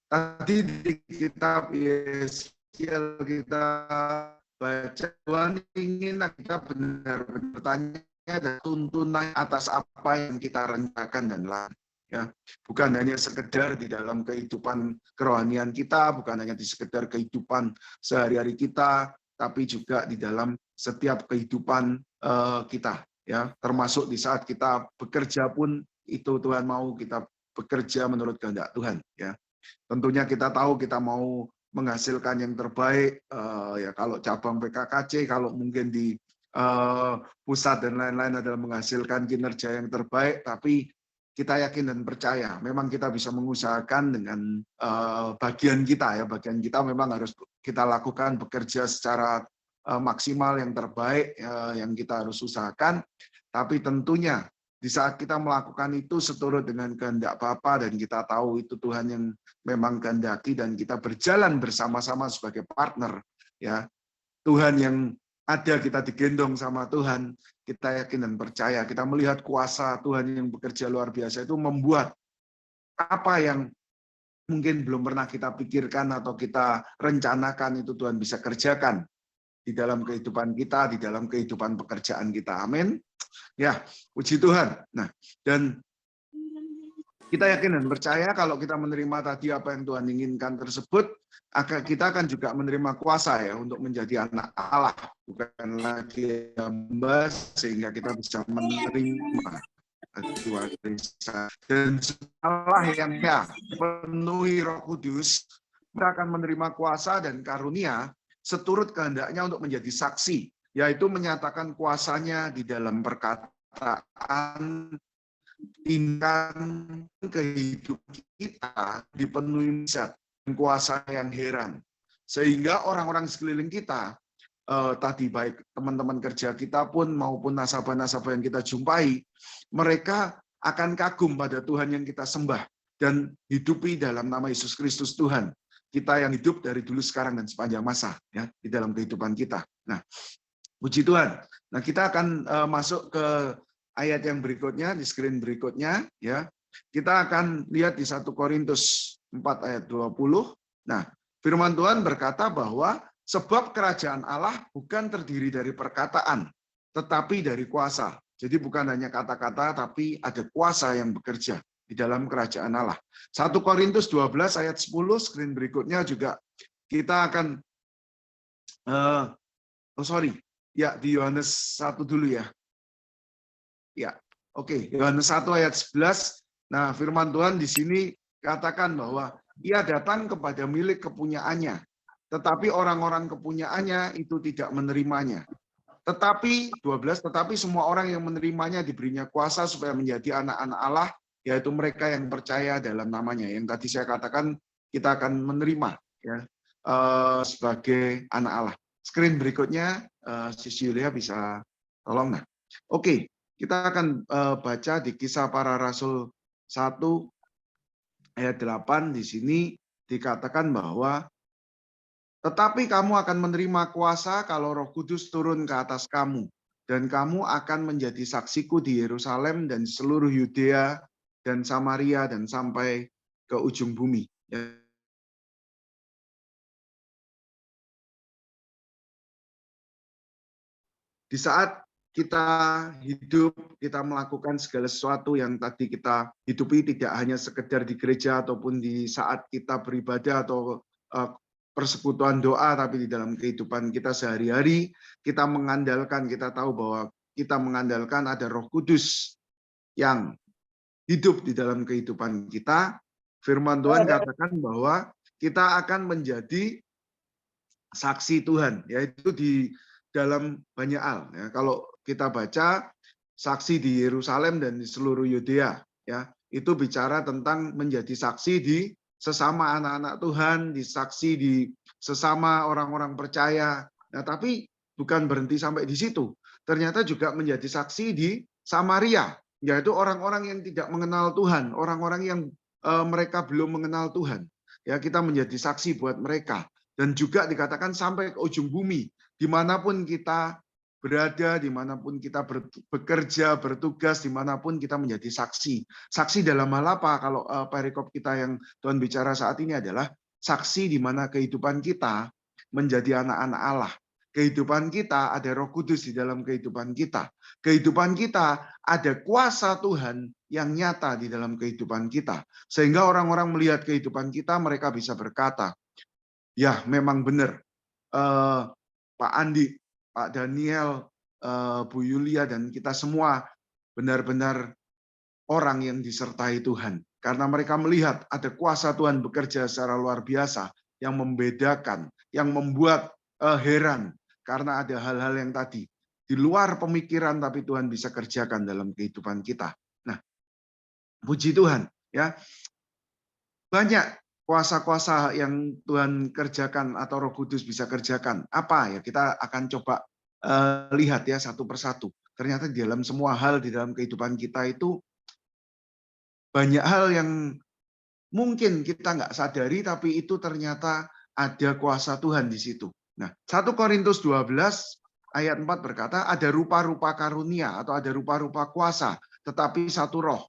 tadi di kitab Yeskiel kita baca, Tuhan ingin kita benar-benar bertanya dan tuntunan atas apa yang kita rencanakan dan lain. Ya, bukan hanya sekedar di dalam kehidupan kerohanian kita, bukan hanya di sekedar kehidupan sehari-hari kita, tapi juga di dalam setiap kehidupan kita. Ya, termasuk di saat kita bekerja pun itu Tuhan mau kita bekerja menurut kehendak Tuhan. Ya, tentunya kita tahu kita mau menghasilkan yang terbaik, ya kalau cabang PKKC, kalau mungkin di pusat dan lain-lain adalah menghasilkan kinerja yang terbaik, tapi kita yakin dan percaya memang kita bisa mengusahakan dengan bagian kita, ya bagian kita memang harus kita lakukan, bekerja secara maksimal yang terbaik yang kita harus usahakan, tapi tentunya di saat kita melakukan itu seturut dengan kehendak Bapa dan kita tahu itu Tuhan yang memang kehendaki dan kita berjalan bersama-sama sebagai partner, ya Tuhan yang ada, kita digendong sama Tuhan, kita yakin dan percaya, kita melihat kuasa Tuhan yang bekerja luar biasa itu membuat apa yang mungkin belum pernah kita pikirkan atau kita rencanakan itu Tuhan bisa kerjakan di dalam kehidupan kita, di dalam kehidupan pekerjaan kita. Amin. Ya, puji Tuhan. Nah, dan kita yakin dan percaya kalau kita menerima tadi apa yang Tuhan inginkan tersebut, kita akan juga menerima kuasa ya untuk menjadi anak Allah, bukan lagi hamba, sehingga kita bisa menerima dan Allah yang ya penuhi Roh Kudus, kita akan menerima kuasa dan karunia seturut kehendaknya untuk menjadi saksi, yaitu menyatakan kuasanya di dalam perkataan, tindakan, kehidupan kita dipenuhi zat dan kuasa yang heran, sehingga orang-orang sekeliling kita tadi baik teman-teman kerja kita pun maupun nasabah-nasabah yang kita jumpai, mereka akan kagum pada Tuhan yang kita sembah dan hidupi dalam nama Yesus Kristus Tuhan kita yang hidup dari dulu, sekarang, dan sepanjang masa ya di dalam kehidupan kita. Nah, puji Tuhan. Nah, kita akan masuk ke ayat yang berikutnya, di screen berikutnya, ya. Kita akan lihat di 1 Korintus 4 ayat 20. Nah, firman Tuhan berkata bahwa sebab kerajaan Allah bukan terdiri dari perkataan, tetapi dari kuasa. Jadi bukan hanya kata-kata, tapi ada kuasa yang bekerja di dalam kerajaan Allah. 1 Korintus 12 ayat 10, screen berikutnya juga kita akan, ya di Yohanes 1 dulu ya. Ya, oke. Yohanes 1 ayat 11. Nah, firman Tuhan di sini katakan bahwa ia datang kepada milik kepunyaannya, tetapi orang-orang kepunyaannya itu tidak menerimanya. Tetapi 12, tetapi semua orang yang menerimanya diberinya kuasa supaya menjadi anak-anak Allah, yaitu mereka yang percaya dalam namanya. Yang tadi saya katakan kita akan menerima ya sebagai anak Allah. Screen berikutnya, Sis Yulia bisa tolong. Nah, oke, kita akan baca di Kisah Para Rasul 1 ayat 8. Di sini dikatakan bahwa tetapi kamu akan menerima kuasa kalau Roh Kudus turun ke atas kamu, dan kamu akan menjadi saksiku di Yerusalem dan seluruh Yudea dan Samaria dan sampai ke ujung bumi. Di saat kita hidup, kita melakukan segala sesuatu yang tadi kita hidupi, tidak hanya sekedar di gereja ataupun di saat kita beribadah atau persekutuan doa, tapi di dalam kehidupan kita sehari-hari, kita mengandalkan, kita tahu bahwa kita mengandalkan ada Roh Kudus yang hidup di dalam kehidupan kita. Firman Tuhan katakan bahwa kita akan menjadi saksi Tuhan, yaitu di dalam banyak hal. Ya, kalau kita baca saksi di Yerusalem dan di seluruh Yudea, ya itu bicara tentang menjadi saksi di sesama anak-anak Tuhan, disaksi di sesama orang-orang percaya. Nah, tapi bukan berhenti sampai di situ. Ternyata juga menjadi saksi di Samaria, yaitu orang-orang yang tidak mengenal Tuhan, orang-orang yang mereka belum mengenal Tuhan. Ya, kita menjadi saksi buat mereka. Dan juga dikatakan sampai ke ujung bumi, dimanapun kita berada, dimanapun kita bekerja, bertugas, dimanapun kita menjadi saksi. Saksi dalam hal apa? Kalau perikop kita yang Tuhan bicara saat ini adalah saksi di mana kehidupan kita menjadi anak-anak Allah. Kehidupan kita ada Roh Kudus di dalam kehidupan kita. Kehidupan kita ada kuasa Tuhan yang nyata di dalam kehidupan kita. Sehingga orang-orang melihat kehidupan kita, mereka bisa berkata, ya memang benar, Pak Andi, Pak Daniel, Bu Yulia, dan kita semua benar-benar orang yang disertai Tuhan. Karena mereka melihat ada kuasa Tuhan bekerja secara luar biasa, yang membedakan, yang membuat heran. Karena ada hal-hal yang tadi, di luar pemikiran, tapi Tuhan bisa kerjakan dalam kehidupan kita. Nah, puji Tuhan. Ya, banyak kuasa-kuasa yang Tuhan kerjakan atau Roh Kudus bisa kerjakan. Apa ya? Kita akan coba lihat ya satu persatu. Ternyata di dalam semua hal di dalam kehidupan kita itu banyak hal yang mungkin kita nggak sadari, tapi itu ternyata ada kuasa Tuhan di situ. Nah, 1 Korintus 12 ayat 4 berkata, ada rupa-rupa karunia atau ada rupa-rupa kuasa, tetapi satu roh.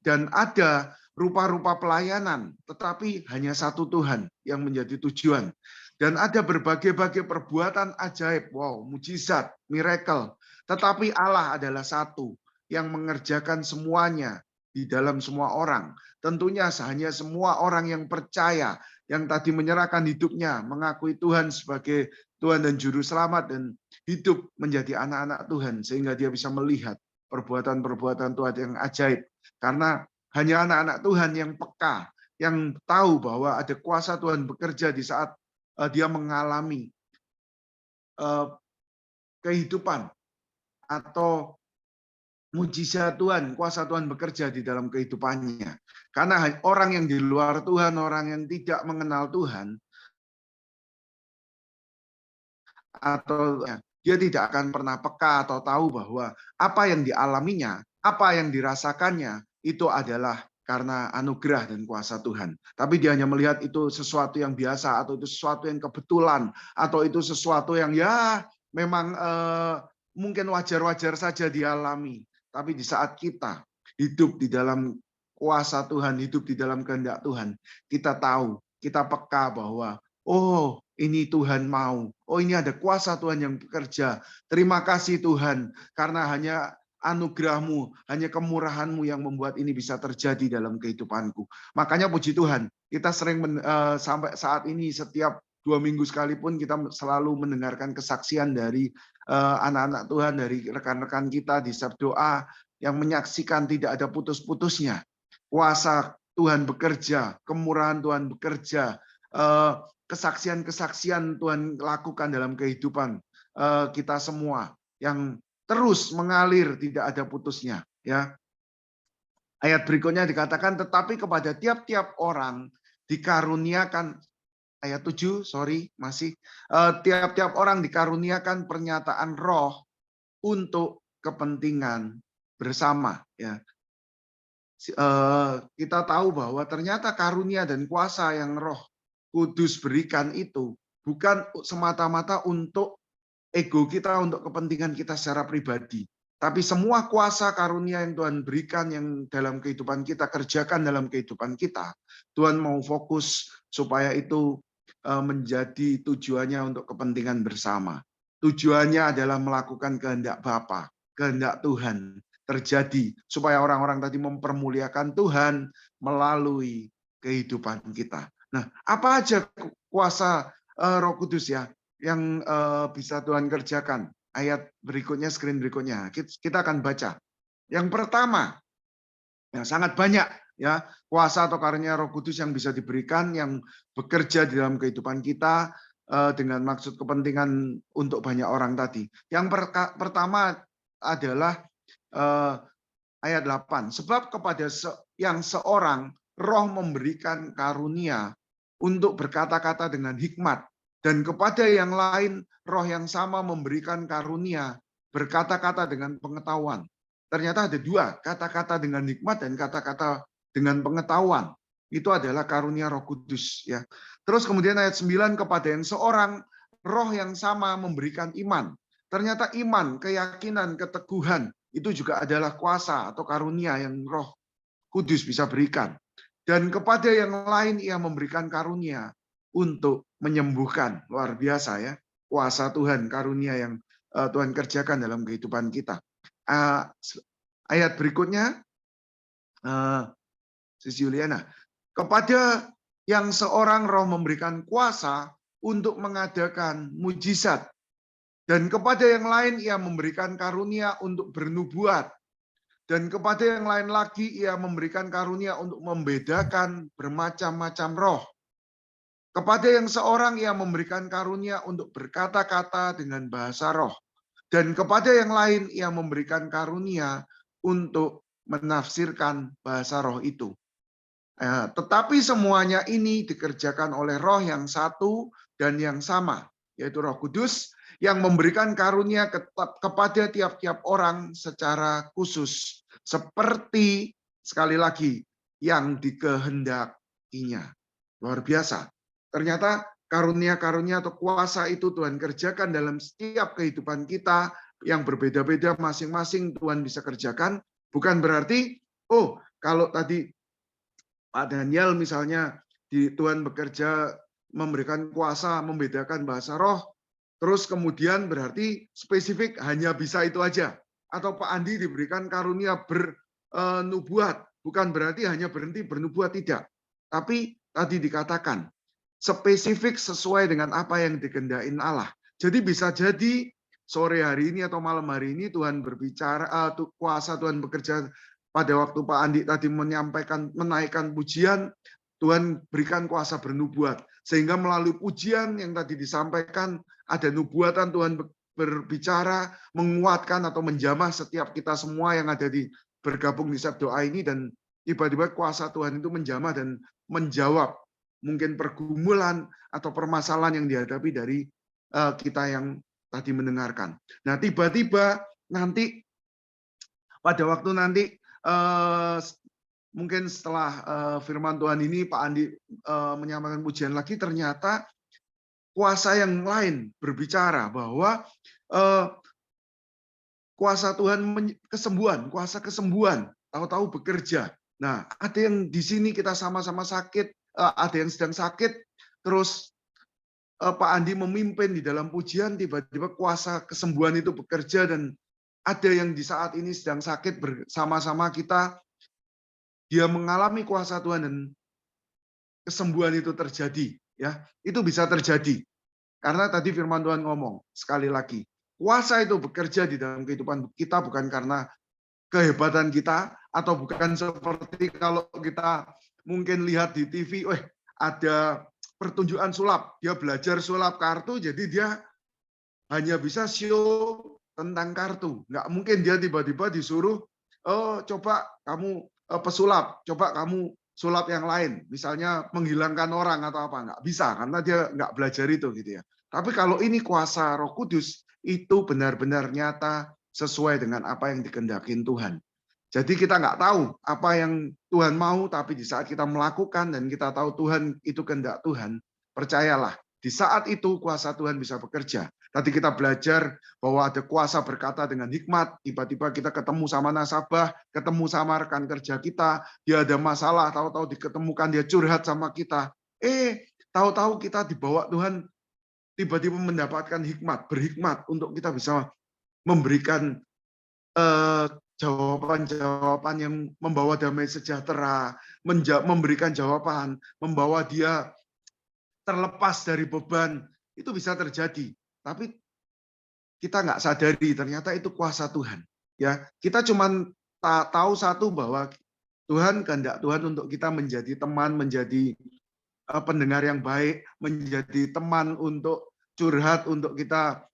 Dan ada rupa-rupa pelayanan, tetapi hanya satu Tuhan yang menjadi tujuan. Dan ada berbagai-bagai perbuatan ajaib, wow, mujizat, miracle. Tetapi Allah adalah satu yang mengerjakan semuanya di dalam semua orang. Tentunya hanya semua orang yang percaya, yang tadi menyerahkan hidupnya, mengakui Tuhan sebagai Tuhan dan Juru Selamat, dan hidup menjadi anak-anak Tuhan, sehingga dia bisa melihat perbuatan-perbuatan Tuhan yang ajaib. Karena hanya anak-anak Tuhan yang peka, yang tahu bahwa ada kuasa Tuhan bekerja di saat dia mengalami kehidupan atau mujizat Tuhan, kuasa Tuhan bekerja di dalam kehidupannya. Karena orang yang di luar Tuhan, orang yang tidak mengenal Tuhan, atau dia tidak akan pernah peka atau tahu bahwa apa yang dialaminya, apa yang dirasakannya, itu adalah karena anugerah dan kuasa Tuhan. Tapi dia hanya melihat itu sesuatu yang biasa, atau itu sesuatu yang kebetulan, atau itu sesuatu yang ya memang mungkin wajar-wajar saja dialami. Tapi di saat kita hidup di dalam kuasa Tuhan, hidup di dalam kehendak Tuhan, kita tahu, kita peka bahwa oh ini Tuhan mau, oh ini ada kuasa Tuhan yang bekerja. Terima kasih Tuhan, karena hanya anugerah-Mu, hanya kemurahan-Mu yang membuat ini bisa terjadi dalam kehidupanku. Makanya puji Tuhan, kita sering sampai saat ini setiap 2 minggu sekalipun kita selalu mendengarkan kesaksian dari anak-anak Tuhan, dari rekan-rekan kita di Sab Doa yang menyaksikan tidak ada putus-putusnya. Kuasa Tuhan bekerja, kemurahan Tuhan bekerja, kesaksian-kesaksian Tuhan lakukan dalam kehidupan kita semua yang terus mengalir, tidak ada putusnya. Ya, ayat berikutnya dikatakan, tetapi kepada tiap-tiap orang dikaruniakan, ayat 7, sorry, masih tiap-tiap orang dikaruniakan pernyataan roh untuk kepentingan bersama, ya. Kita tahu bahwa ternyata karunia dan kuasa yang Roh Kudus berikan itu bukan semata-mata untuk ego kita, untuk kepentingan kita secara pribadi. Tapi semua kuasa karunia yang Tuhan berikan yang dalam kehidupan kita, kerjakan dalam kehidupan kita, Tuhan mau fokus supaya itu menjadi tujuannya untuk kepentingan bersama. Tujuannya adalah melakukan kehendak Bapa, kehendak Tuhan terjadi, supaya orang-orang tadi mempermuliakan Tuhan melalui kehidupan kita. Nah, apa aja kuasa Roh Kudus ya yang bisa Tuhan kerjakan? Ayat berikutnya, screen berikutnya, kita akan baca. Yang pertama, yang sangat banyak ya kuasa atau karunia Roh Kudus yang bisa diberikan, yang bekerja di dalam kehidupan kita dengan maksud kepentingan untuk banyak orang tadi. Yang pertama adalah ayat 8. Sebab kepada yang seorang Roh memberikan karunia untuk berkata-kata dengan hikmat, dan kepada yang lain Roh yang sama memberikan karunia berkata-kata dengan pengetahuan. Ternyata ada dua, kata-kata dengan hikmat dan kata-kata dengan pengetahuan. Itu adalah karunia Roh Kudus, ya. Terus kemudian ayat 9, kepada yang seorang Roh yang sama memberikan iman. Ternyata iman, keyakinan, keteguhan itu juga adalah kuasa atau karunia yang Roh Kudus bisa berikan. Dan kepada yang lain ia memberikan karunia untuk menyembuhkan. Luar biasa ya, kuasa Tuhan, karunia yang Tuhan kerjakan dalam kehidupan kita. Ayat berikutnya, Sis Juliana, kepada yang seorang Roh memberikan kuasa untuk mengadakan mujizat, dan kepada yang lain ia memberikan karunia untuk bernubuat, dan kepada yang lain lagi ia memberikan karunia untuk membedakan bermacam-macam roh. Kepada yang seorang ia memberikan karunia untuk berkata-kata dengan bahasa roh, dan kepada yang lain ia memberikan karunia untuk menafsirkan bahasa roh itu. Tetapi semuanya ini dikerjakan oleh Roh yang satu dan yang sama, yaitu Roh Kudus, yang memberikan karunia kepada tiap-tiap orang secara khusus, seperti, sekali lagi, yang dikehendakinya. Luar biasa. Ternyata karunia-karunia atau kuasa itu Tuhan kerjakan dalam setiap kehidupan kita yang berbeda-beda, masing-masing Tuhan bisa kerjakan. Bukan berarti, oh, kalau tadi Pak Daniel misalnya, Tuhan bekerja memberikan kuasa membedakan bahasa roh, terus kemudian berarti spesifik hanya bisa itu aja. Atau Pak Andi diberikan karunia bernubuat, bukan berarti hanya berhenti bernubuat, tidak. Tapi tadi dikatakan, spesifik sesuai dengan apa yang dikehendakin Allah. Jadi bisa jadi sore hari ini atau malam hari ini Tuhan berbicara, kuasa Tuhan bekerja pada waktu Pak Andi tadi menyampaikan, menaikkan pujian, Tuhan berikan kuasa bernubuat. Sehingga melalui pujian yang tadi disampaikan, ada nubuatan Tuhan berbicara, menguatkan atau menjamah setiap kita semua yang ada di bergabung di Sabda Doa ini, dan tiba-tiba kuasa Tuhan itu menjamah dan menjawab mungkin pergumulan atau permasalahan yang dihadapi dari kita yang tadi mendengarkan. Nah, tiba-tiba nanti pada waktu nanti mungkin setelah firman Tuhan ini Pak Andi menyampaikan pujian lagi, ternyata kuasa yang lain berbicara bahwa kuasa Tuhan kesembuhan, kuasa kesembuhan tahu-tahu bekerja. Nah, ada yang di sini kita sama-sama sakit, ada yang sedang sakit, terus Pak Andi memimpin di dalam pujian, tiba-tiba kuasa kesembuhan itu bekerja, dan ada yang di saat ini sedang sakit bersama-sama kita, dia mengalami kuasa Tuhan dan kesembuhan itu terjadi. Ya, itu bisa terjadi. Karena tadi firman Tuhan ngomong, sekali lagi, kuasa itu bekerja di dalam kehidupan kita bukan karena kehebatan kita, atau bukan seperti kalau kita mungkin lihat di TV, ada pertunjukan sulap, dia belajar sulap kartu, jadi dia hanya bisa show tentang kartu. Nggak mungkin dia tiba-tiba disuruh, oh coba kamu pesulap, coba kamu sulap yang lain, misalnya menghilangkan orang atau apa, nggak bisa karena dia nggak belajar itu gitu ya. Tapi kalau ini kuasa Roh Kudus, itu benar-benar nyata sesuai dengan apa yang dikehendakin Tuhan. Jadi kita nggak tahu apa yang Tuhan mau, tapi di saat kita melakukan dan kita tahu Tuhan itu kehendak Tuhan, percayalah, di saat itu kuasa Tuhan bisa bekerja. Tadi kita belajar bahwa ada kuasa berkata dengan hikmat, tiba-tiba kita ketemu sama nasabah, ketemu sama rekan kerja kita, dia ada masalah, tahu-tahu diketemukan dia curhat sama kita. Tahu-tahu kita dibawa Tuhan tiba-tiba mendapatkan hikmat, berhikmat untuk kita bisa memberikan jawaban-jawaban yang membawa damai sejahtera, memberikan jawaban, membawa dia terlepas dari beban, itu bisa terjadi. Tapi kita nggak sadari ternyata itu kuasa Tuhan. Ya, kita cuma tahu satu bahwa Tuhan kehendak Tuhan untuk kita menjadi teman, menjadi pendengar yang baik, menjadi teman untuk curhat, untuk kita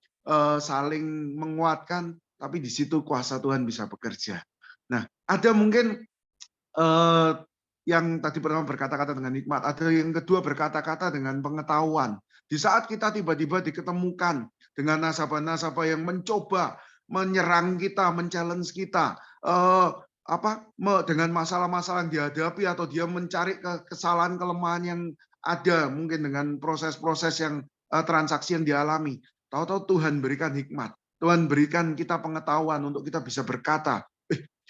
saling menguatkan. Tapi di situ kuasa Tuhan bisa bekerja. Nah, ada mungkin yang tadi pertama berkata-kata dengan hikmat, ada yang kedua berkata-kata dengan pengetahuan. Di saat kita tiba-tiba diketemukan dengan nasabah-nasabah yang mencoba menyerang kita, men-challenge kita, dengan masalah-masalah yang dihadapi atau dia mencari kesalahan, kelemahan yang ada mungkin dengan proses-proses yang transaksi yang dialami. Tahu-tahu Tuhan berikan hikmat, Tuhan berikan kita pengetahuan untuk kita bisa berkata.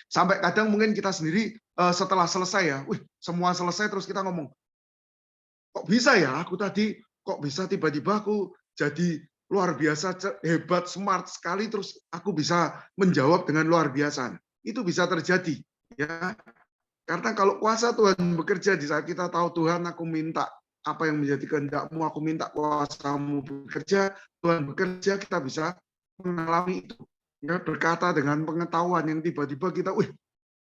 Sampai kadang mungkin kita sendiri setelah selesai ya, semua selesai terus kita ngomong, kok bisa ya aku tadi, kok bisa tiba-tiba aku jadi luar biasa, hebat, smart sekali, terus aku bisa menjawab dengan luar biasa. Itu bisa terjadi, ya. Karena kalau kuasa Tuhan bekerja di saat kita tahu Tuhan, aku minta apa yang menjadi kehendak-Mu, aku minta kuasa-Mu bekerja, Tuhan bekerja, kita bisa mengalami itu. Ya, berkata dengan pengetahuan yang tiba-tiba kita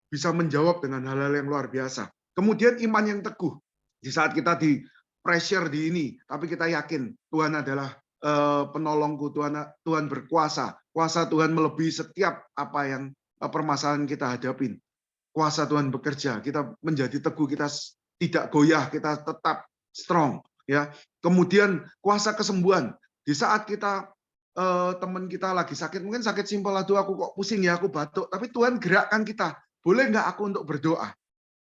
bisa menjawab dengan hal-hal yang luar biasa. Kemudian iman yang teguh. Di saat kita di pressure di ini, tapi kita yakin Tuhan adalah penolongku, Tuhan berkuasa. Kuasa Tuhan melebihi setiap apa yang permasalahan kita hadapin. Kuasa Tuhan bekerja, kita menjadi teguh, kita tidak goyah, kita tetap strong. Ya. Kemudian kuasa kesembuhan. Di saat kita teman kita lagi sakit, mungkin sakit simpel, aduh aku kok pusing ya, aku batuk, tapi Tuhan gerakkan kita, boleh nggak aku untuk berdoa?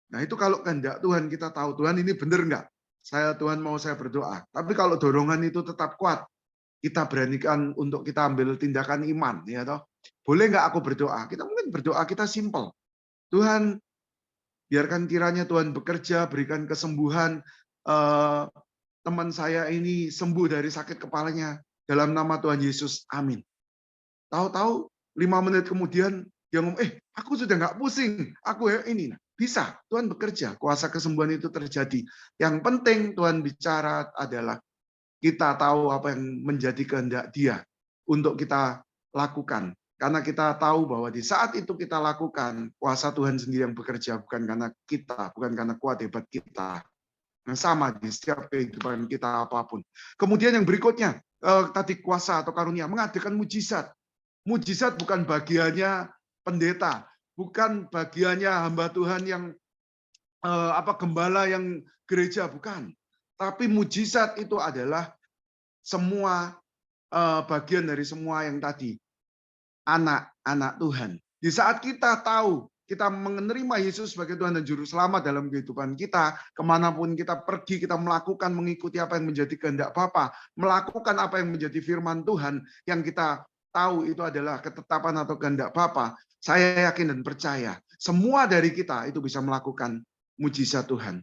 Nah itu kalau kehendak Tuhan, kita tahu Tuhan ini benar nggak? Tuhan mau saya berdoa. Tapi kalau dorongan itu tetap kuat, kita beranikan untuk kita ambil tindakan iman, ya toh. Boleh nggak aku berdoa? Kita mungkin berdoa kita simpel. Tuhan, biarkan kiranya Tuhan bekerja, berikan kesembuhan, teman saya ini sembuh dari sakit kepalanya. Dalam nama Tuhan Yesus, amin. Tahu-tahu 5 menit kemudian dia ngomong, aku sudah nggak pusing, aku ini. Bisa, Tuhan bekerja, kuasa kesembuhan itu terjadi. Yang penting Tuhan bicara adalah kita tahu apa yang menjadi kehendak Dia untuk kita lakukan. Karena kita tahu bahwa di saat itu kita lakukan, kuasa Tuhan sendiri yang bekerja, bukan karena kita, bukan karena kuat hebat kita. Nah, sama di setiap kehidupan kita apapun. Kemudian yang berikutnya, tadi kuasa atau karunia, mengadakan mujizat. Mujizat bukan bagiannya pendeta, bukan bagiannya hamba Tuhan yang gembala yang gereja, bukan. Tapi mujizat itu adalah semua bagian dari semua yang tadi. Anak-anak Tuhan. Di saat kita tahu, kita menerima Yesus sebagai Tuhan dan Juru Selamat dalam kehidupan kita, kemanapun kita pergi, kita melakukan, mengikuti apa yang menjadi kehendak Bapa, melakukan apa yang menjadi firman Tuhan, yang kita tahu itu adalah ketetapan atau kehendak Bapa, saya yakin dan percaya, semua dari kita itu bisa melakukan mujizat Tuhan.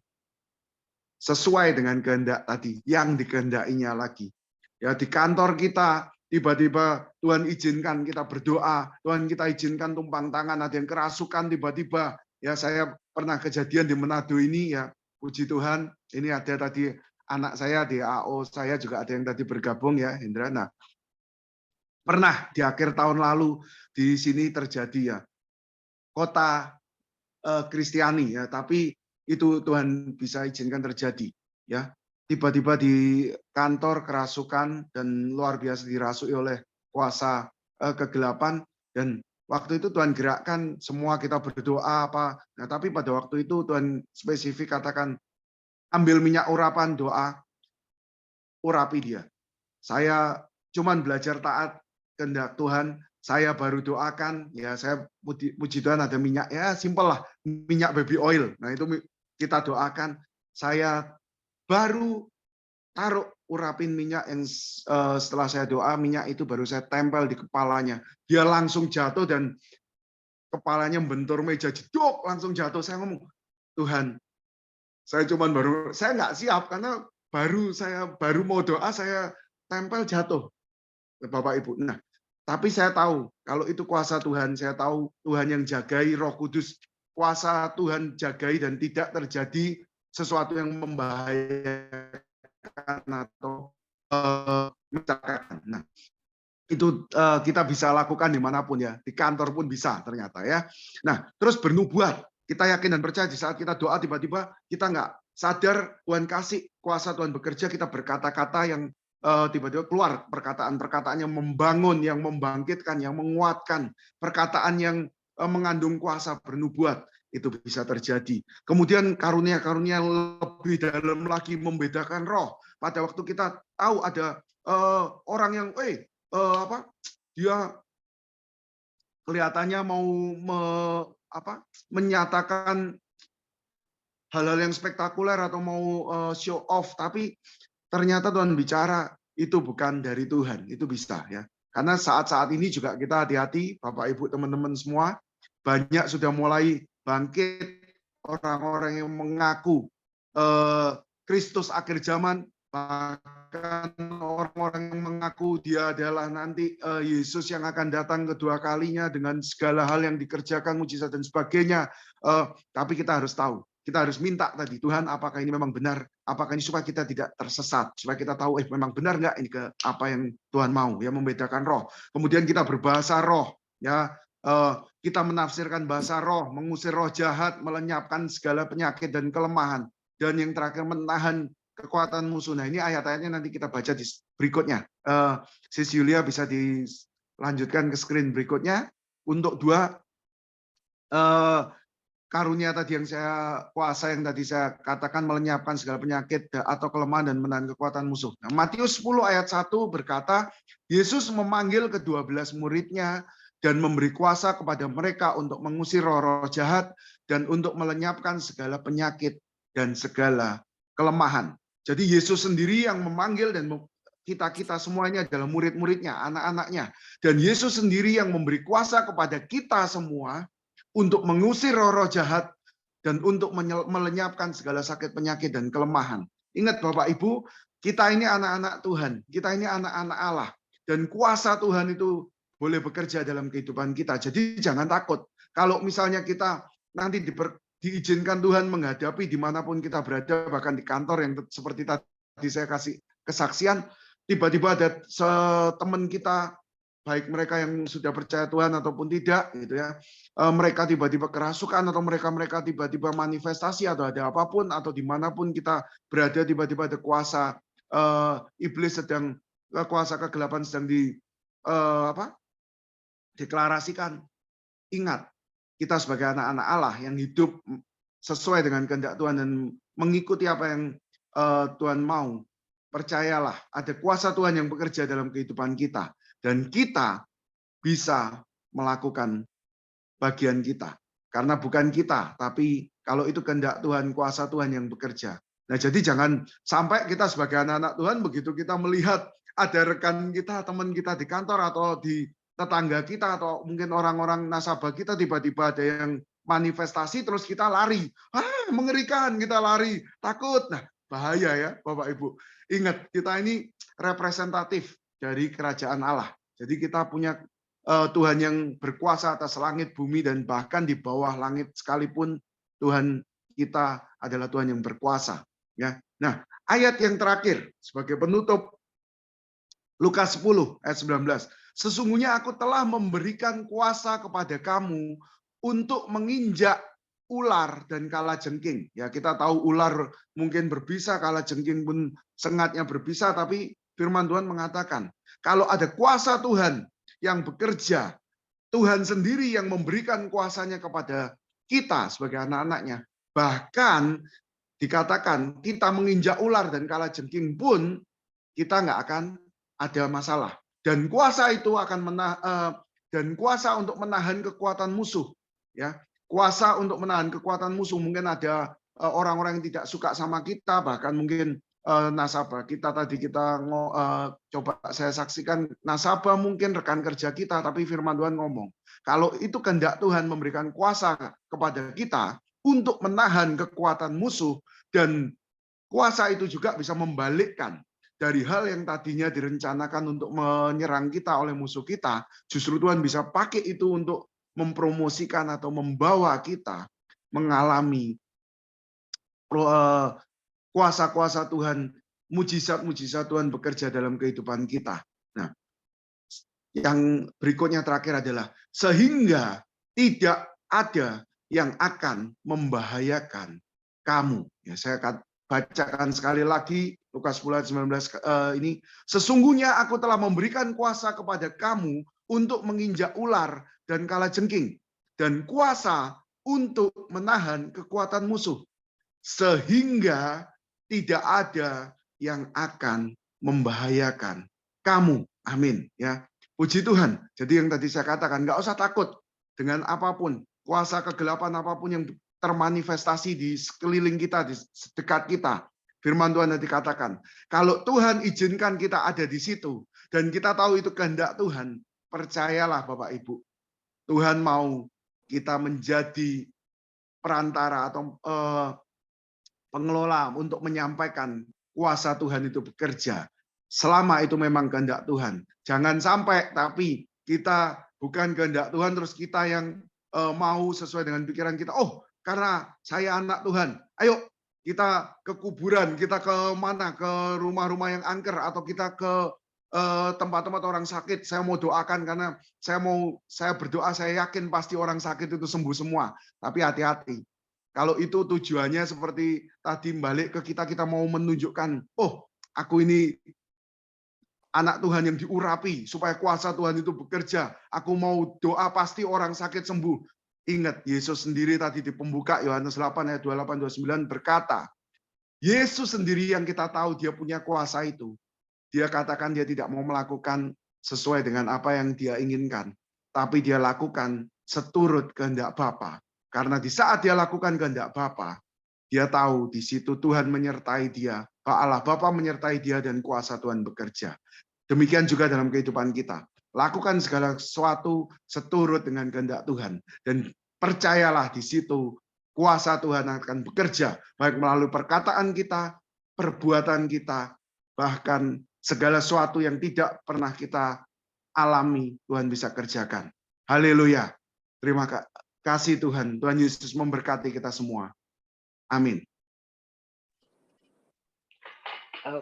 Sesuai dengan kehendak tadi, yang dikehendakinya lagi. Ya, di kantor kita, tiba-tiba Tuhan izinkan kita berdoa, Tuhan kita izinkan tumpang tangan, ada yang kerasukan tiba-tiba. Ya, saya pernah kejadian di Manado ini, ya, puji Tuhan, ini ada tadi anak saya di AO, saya juga ada yang tadi bergabung, ya, Hendra. Nah, pernah di akhir tahun lalu di sini terjadi, ya, kota Kristiani, ya, tapi itu Tuhan bisa izinkan terjadi, ya. Tiba-tiba di kantor kerasukan dan luar biasa dirasuki oleh kuasa kegelapan, dan waktu itu Tuhan gerakkan semua kita berdoa apa. Nah, tapi pada waktu itu Tuhan spesifik katakan, ambil minyak urapan doa, urapi dia. Saya cuman belajar taat kehendak Tuhan, saya baru doakan, ya saya puji Tuhan ada minyak, ya simpel lah, minyak baby oil. Nah itu kita doakan, saya baru taruh urapin minyak yang setelah saya doa, minyak itu baru saya tempel di kepalanya. Dia langsung jatuh dan kepalanya membentur meja, jedok, langsung jatuh. Saya ngomong, Tuhan, saya nggak siap karena saya baru mau doa, saya tempel jatuh, Bapak Ibu. Nah, tapi saya tahu kalau itu kuasa Tuhan, saya tahu Tuhan yang jagai, Roh Kudus, kuasa Tuhan jagai dan tidak terjadi sesuatu yang membahayakan atau mencelakakan. Nah, itu kita bisa lakukan dimanapun ya, di kantor pun bisa ternyata ya. Nah, terus bernubuat, kita yakin dan percaya di saat kita doa tiba-tiba kita nggak sadar Tuhan kasih kuasa Tuhan bekerja, kita berkata-kata yang tiba-tiba keluar perkataan-perkataan yang membangun, yang membangkitkan, yang menguatkan, perkataan yang mengandung kuasa bernubuat, itu bisa terjadi. Kemudian karunia-karunia lebih dalam lagi membedakan roh. Pada waktu kita tahu ada orang yang dia kelihatannya mau menyatakan hal-hal yang spektakuler atau mau show off, tapi ternyata Tuhan bicara itu bukan dari Tuhan, itu bisa ya. Karena saat-saat ini juga kita hati-hati, Bapak Ibu teman-teman semua, banyak sudah mulai bangkit orang-orang yang mengaku Kristus akhir zaman, bahkan orang-orang yang mengaku dia adalah nanti Yesus yang akan datang kedua kalinya dengan segala hal yang dikerjakan, mujizat dan sebagainya. Tapi kita harus tahu, kita harus minta tadi, Tuhan apakah ini memang benar, apakah ini supaya kita tidak tersesat, supaya kita tahu memang benar nggak ini ke apa yang Tuhan mau, ya membedakan roh. Kemudian kita berbahasa roh, ya kita menafsirkan bahasa roh, mengusir roh jahat, melenyapkan segala penyakit dan kelemahan, dan yang terakhir menahan kekuatan musuh. Nah ini ayat-ayatnya nanti kita baca di berikutnya. Sis Yulia bisa dilanjutkan ke screen berikutnya. Untuk dua karunia tadi yang saya kuasa, yang tadi saya katakan melenyapkan segala penyakit atau kelemahan dan menahan kekuatan musuh. Nah, Matius 10 ayat 1 berkata, Yesus memanggil ke-12 muridnya dan memberi kuasa kepada mereka untuk mengusir roh-roh jahat dan untuk melenyapkan segala penyakit dan segala kelemahan. Jadi Yesus sendiri yang memanggil dan kita semuanya adalah murid-muridnya, anak-anaknya. Dan Yesus sendiri yang memberi kuasa kepada kita semua untuk mengusir roh-roh jahat dan untuk melenyapkan segala sakit penyakit dan kelemahan. Ingat Bapak Ibu, kita ini anak-anak Tuhan, kita ini anak-anak Allah. Dan kuasa Tuhan itu boleh bekerja dalam kehidupan kita. Jadi jangan takut. Kalau misalnya kita nanti diizinkan Tuhan menghadapi dimanapun kita berada, bahkan di kantor yang seperti tadi saya kasih kesaksian, tiba-tiba ada teman kita, baik mereka yang sudah percaya Tuhan ataupun tidak, gitu ya, mereka tiba-tiba kerasukan atau mereka tiba-tiba manifestasi atau ada apapun, atau dimanapun kita berada tiba-tiba ada kuasa iblis sedang, kuasa kegelapan sedang deklarasikan. Ingat, kita sebagai anak-anak Allah yang hidup sesuai dengan kehendak Tuhan dan mengikuti apa yang Tuhan mau, percayalah ada kuasa Tuhan yang bekerja dalam kehidupan kita. Dan kita bisa melakukan bagian kita. Karena bukan kita, tapi kalau itu kehendak Tuhan, kuasa Tuhan yang bekerja. Nah, jadi jangan sampai kita sebagai anak-anak Tuhan, begitu kita melihat ada rekan kita, teman kita di kantor atau di tetangga kita atau mungkin orang-orang nasabah kita tiba-tiba ada yang manifestasi terus kita lari. Mengerikan, kita lari, takut. Nah, bahaya ya Bapak Ibu. Ingat, kita ini representatif dari kerajaan Allah. Jadi kita punya Tuhan yang berkuasa atas langit, bumi, dan bahkan di bawah langit sekalipun Tuhan kita adalah Tuhan yang berkuasa. Ya. Nah, ayat yang terakhir sebagai penutup, Lukas 10 ayat 19. Sesungguhnya aku telah memberikan kuasa kepada kamu untuk menginjak ular dan kalajengking. Ya, kita tahu ular mungkin berbisa, kalajengking pun sengatnya berbisa, tapi firman Tuhan mengatakan, kalau ada kuasa Tuhan yang bekerja, Tuhan sendiri yang memberikan kuasanya kepada kita sebagai anak-anaknya. Bahkan dikatakan kita menginjak ular dan kalajengking pun kita nggak akan ada masalah. Dan kuasa itu akan dan kuasa untuk menahan kekuatan musuh. Ya, kuasa untuk menahan kekuatan musuh. Mungkin ada orang-orang yang tidak suka sama kita, bahkan mungkin nasabah kita tadi kita coba saya saksikan nasabah mungkin rekan kerja kita, tapi firman Tuhan ngomong kalau itu kehendak Tuhan memberikan kuasa kepada kita untuk menahan kekuatan musuh, dan kuasa itu juga bisa membalikkan dari hal yang tadinya direncanakan untuk menyerang kita oleh musuh kita, justru Tuhan bisa pakai itu untuk mempromosikan atau membawa kita mengalami kuasa-kuasa Tuhan, mujizat-mujizat Tuhan bekerja dalam kehidupan kita. Nah, yang berikutnya terakhir adalah sehingga tidak ada yang akan membahayakan kamu. Ya, saya akan bacakan sekali lagi Lukas 10 ayat 19 ini. Sesungguhnya aku telah memberikan kuasa kepada kamu untuk menginjak ular dan kalajengking, dan kuasa untuk menahan kekuatan musuh, sehingga tidak ada yang akan membahayakan kamu. Amin. Ya, puji Tuhan. Jadi yang tadi saya katakan, nggak usah takut dengan apapun, kuasa kegelapan apapun yang termanifestasi di sekeliling kita, di dekat kita. Firman Tuhan yang dikatakan, kalau Tuhan izinkan kita ada di situ, dan kita tahu itu kehendak Tuhan, percayalah Bapak Ibu, Tuhan mau kita menjadi perantara atau pengelola untuk menyampaikan kuasa Tuhan itu bekerja. Selama itu memang kehendak Tuhan. Jangan sampai tapi kita bukan kehendak Tuhan, terus kita yang mau sesuai dengan pikiran kita. Oh, karena saya anak Tuhan, ayo kita ke kuburan, kita ke mana, ke rumah-rumah yang angker, atau kita ke tempat-tempat orang sakit. Saya mau doakan karena saya berdoa, saya yakin pasti orang sakit itu sembuh semua. Tapi hati-hati. Kalau itu tujuannya seperti tadi balik ke kita mau menunjukkan, oh aku ini anak Tuhan yang diurapi supaya kuasa Tuhan itu bekerja. Aku mau doa pasti orang sakit sembuh. Ingat, Yesus sendiri tadi di pembuka Yohanes 8 ayat 28-29 berkata, Yesus sendiri yang kita tahu dia punya kuasa itu. Dia katakan dia tidak mau melakukan sesuai dengan apa yang dia inginkan, tapi dia lakukan seturut kehendak Bapa. Karena di saat dia lakukan kehendak Bapa, dia tahu di situ Tuhan menyertai dia, Allah Bapa menyertai dia, dan kuasa Tuhan bekerja. Demikian juga dalam kehidupan kita. Lakukan segala sesuatu seturut dengan kehendak Tuhan, dan percayalah di situ kuasa Tuhan akan bekerja, baik melalui perkataan kita, perbuatan kita, bahkan segala sesuatu yang tidak pernah kita alami, Tuhan bisa kerjakan. Haleluya. Terima kasih Tuhan. Tuhan Yesus memberkati kita semua. Amin.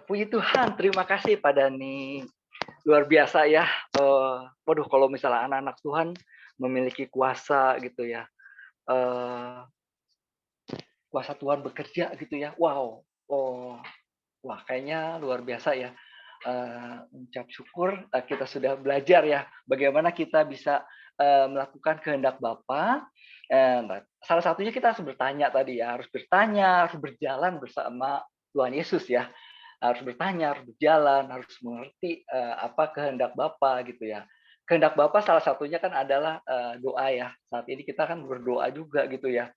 Puji Tuhan, terima kasih Pak Dani. Luar biasa ya. Waduh, kalau misalnya anak-anak Tuhan memiliki kuasa gitu ya. Kuasa Tuhan bekerja gitu ya. Wow. Wah, kayaknya luar biasa ya. Ucap syukur kita sudah belajar ya bagaimana kita bisa melakukan kehendak Bapa. Salah satunya kita harus bertanya tadi ya, harus berjalan bersama Tuhan Yesus ya. Harus bertanya, harus berjalan, harus mengerti apa kehendak Bapa gitu ya. Kehendak Bapa salah satunya kan adalah doa ya. Saat ini kita kan berdoa juga gitu ya.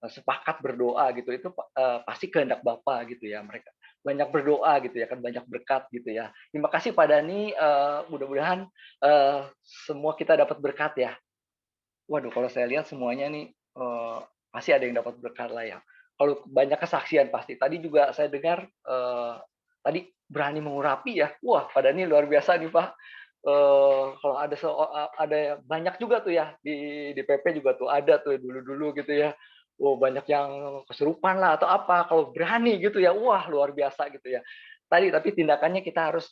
Sepakat berdoa gitu, itu pasti kehendak Bapa gitu ya. Mereka banyak berdoa gitu ya, kan banyak berkat gitu ya. Terima kasih Pak Dani, mudah-mudahan semua kita dapat berkat ya. Waduh, kalau saya lihat semuanya nih pasti ada yang dapat berkat lah ya. Kalau banyak kesaksian pasti. Tadi juga saya dengar tadi berani mengurapi ya. Wah, Pak Dani luar biasa nih Pak. Kalau ada banyak juga tuh ya di PP juga tuh ada tuh dulu-dulu gitu ya. Oh, banyak yang kesurupan lah atau apa, kalau berani gitu ya, wah luar biasa gitu ya. Tapi tindakannya kita harus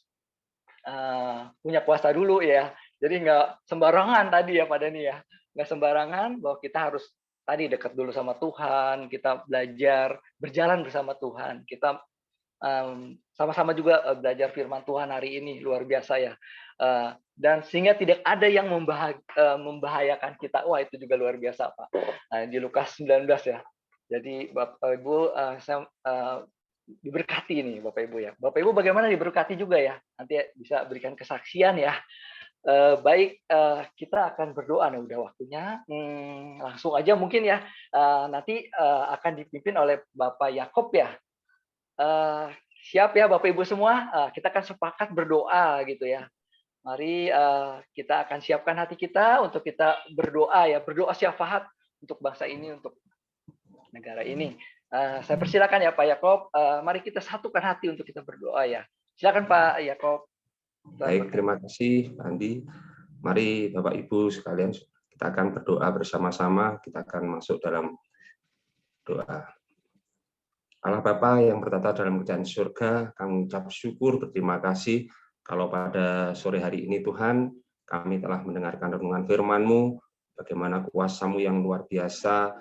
punya kuasa dulu ya. Jadi nggak sembarangan tadi ya Pak Dani ya. Nggak sembarangan, bahwa kita harus tadi dekat dulu sama Tuhan, kita belajar berjalan bersama Tuhan. Kita sama-sama juga belajar firman Tuhan hari ini, luar biasa ya. Dan sehingga tidak ada yang membahayakan kita. Wah, itu juga luar biasa, Pak. Di Lukas 19 ya. Jadi Bapak Ibu, saya diberkati nih Bapak Ibu ya. Bapak Ibu bagaimana diberkati juga ya? Nanti bisa berikan kesaksian ya. Baik, kita akan berdoa nih, udah waktunya. Langsung aja mungkin ya. Nanti akan dipimpin oleh Bapak Yakob ya. Siap ya Bapak Ibu semua, kita akan sepakat berdoa gitu ya. Mari kita akan siapkan hati kita untuk kita berdoa ya, berdoa syafaat untuk bangsa ini, untuk negara ini. Saya persilakan ya Pak Yakob, mari kita satukan hati untuk kita berdoa ya. Silakan Pak Yakob. Baik, terima kasih Pak Andi. Mari Bapak Ibu sekalian, kita akan berdoa bersama-sama, kita akan masuk dalam doa. Allah Bapa yang bertata dalam kerajaan surga, kami ucap syukur, berterima kasih kalau pada sore hari ini Tuhan, kami telah mendengarkan renungan firman-Mu, bagaimana kuasa-Mu yang luar biasa,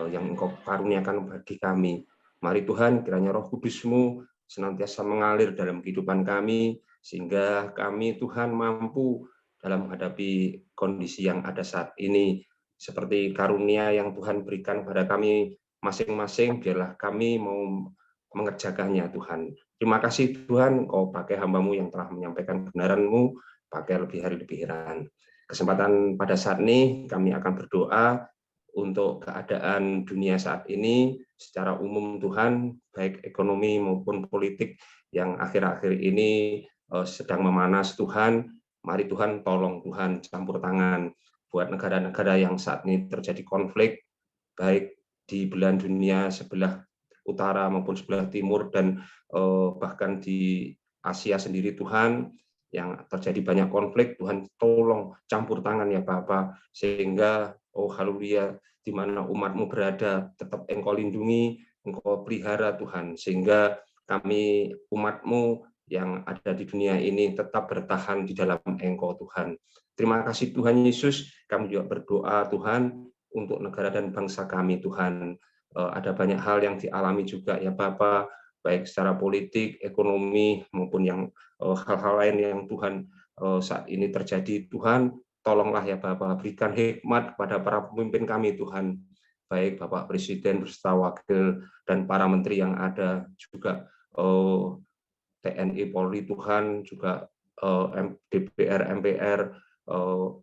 yang Engkau karuniakan bagi kami. Mari Tuhan, kiranya Roh Kudus-Mu senantiasa mengalir dalam kehidupan kami, sehingga kami Tuhan mampu dalam menghadapi kondisi yang ada saat ini, seperti karunia yang Tuhan berikan kepada kami masing-masing, biarlah kami mau mengerjakannya Tuhan. Terima kasih Tuhan, Kau pakai hamba-Mu yang telah menyampaikan kebenaran-Mu, pakai lebih hari lebih heran. Kesempatan pada saat ini kami akan berdoa untuk keadaan dunia saat ini secara umum Tuhan, baik ekonomi maupun politik yang akhir-akhir ini sedang memanas Tuhan. Mari Tuhan tolong Tuhan campur tangan buat negara-negara yang saat ini terjadi konflik, baik di belahan dunia sebelah utara maupun sebelah timur, dan bahkan di Asia sendiri Tuhan, yang terjadi banyak konflik. Tuhan tolong campur tangan ya Bapa, sehingga haleluya, di mana umat-Mu berada tetap Engkau lindungi, Engkau pelihara Tuhan, sehingga kami umat-Mu yang ada di dunia ini tetap bertahan di dalam Engkau Tuhan. Terima kasih Tuhan Yesus, kami juga berdoa Tuhan untuk negara dan bangsa kami Tuhan. Ada banyak hal yang dialami juga ya Bapa, baik secara politik, ekonomi, maupun yang hal-hal lain yang Tuhan saat ini terjadi. Tuhan, tolonglah ya Bapa, berikan hikmat kepada para pemimpin kami Tuhan, baik Bapak Presiden beserta Wakil dan para menteri yang ada, juga TNI, Polri Tuhan, juga DPR, MPR,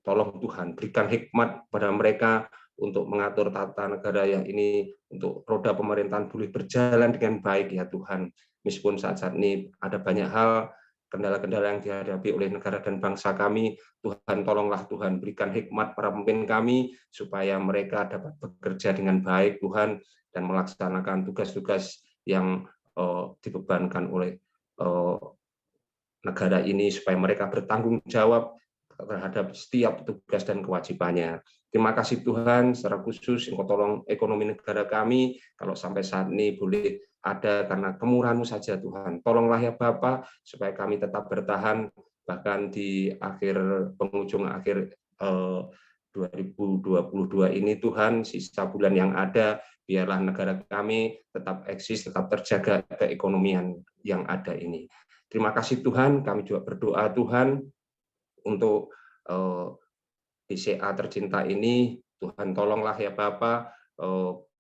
tolong Tuhan, berikan hikmat pada mereka untuk mengatur tata negara yang ini, untuk roda pemerintahan boleh berjalan dengan baik ya Tuhan. Meskipun saat-saat ini ada banyak hal, kendala-kendala yang dihadapi oleh negara dan bangsa kami, Tuhan tolonglah Tuhan, berikan hikmat para pemimpin kami, supaya mereka dapat bekerja dengan baik Tuhan, dan melaksanakan tugas-tugas yang dibebankan oleh negara ini, supaya mereka bertanggung jawab terhadap setiap tugas dan kewajibannya. Terima kasih Tuhan, secara khusus Engkau tolong ekonomi negara kami, kalau sampai saat ini boleh ada karena kemurahan-Mu saja Tuhan. Tolonglah ya Bapa, supaya kami tetap bertahan, bahkan di penghujung akhir 2022 ini Tuhan, sisa bulan yang ada, biarlah negara kami tetap eksis, tetap terjaga keekonomian yang ada ini. Terima kasih Tuhan, kami juga berdoa Tuhan, untuk BCA tercinta ini, Tuhan tolonglah ya Bapa,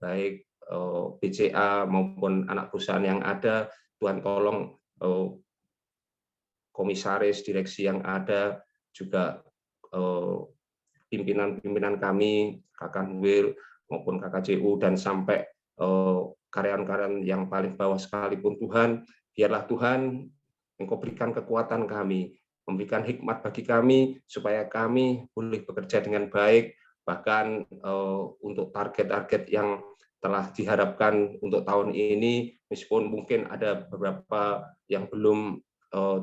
baik BCA maupun anak perusahaan yang ada, Tuhan tolong komisaris, direksi yang ada, juga pimpinan-pimpinan kami, KKNWIL maupun KKJU, dan sampai karyawan-karyawan yang paling bawah sekalipun Tuhan, biarlah Tuhan Engkau berikan kekuatan kami, memberikan hikmat bagi kami, supaya kami boleh bekerja dengan baik, bahkan untuk target-target yang telah diharapkan untuk tahun ini, meskipun mungkin ada beberapa yang belum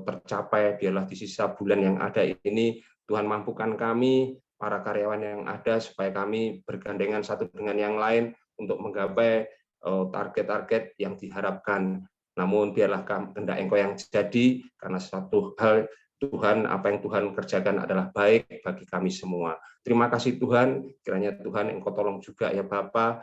tercapai, biarlah di sisa bulan yang ada ini, Tuhan mampukan kami, para karyawan yang ada, supaya kami bergandengan satu dengan yang lain untuk menggapai target-target yang diharapkan. Namun biarlah kehendak Engkau yang jadi, karena satu hal Tuhan, apa yang Tuhan kerjakan adalah baik bagi kami semua. Terima kasih Tuhan, kiranya Tuhan Engkau tolong juga ya Bapa,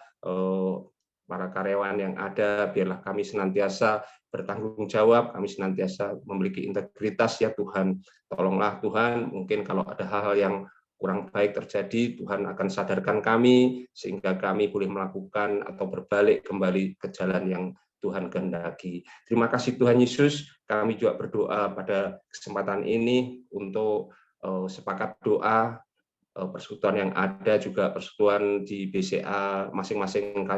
para karyawan yang ada, biarlah kami senantiasa bertanggung jawab, kami senantiasa memiliki integritas ya Tuhan. Tolonglah Tuhan, mungkin kalau ada hal-hal yang kurang baik terjadi, Tuhan akan sadarkan kami, sehingga kami boleh melakukan atau berbalik kembali ke jalan yang Tuhan kehendaki. Terima kasih Tuhan Yesus, kami juga berdoa pada kesempatan ini untuk sepakat doa, persekutuan yang ada, juga persekutuan di BCA masing-masing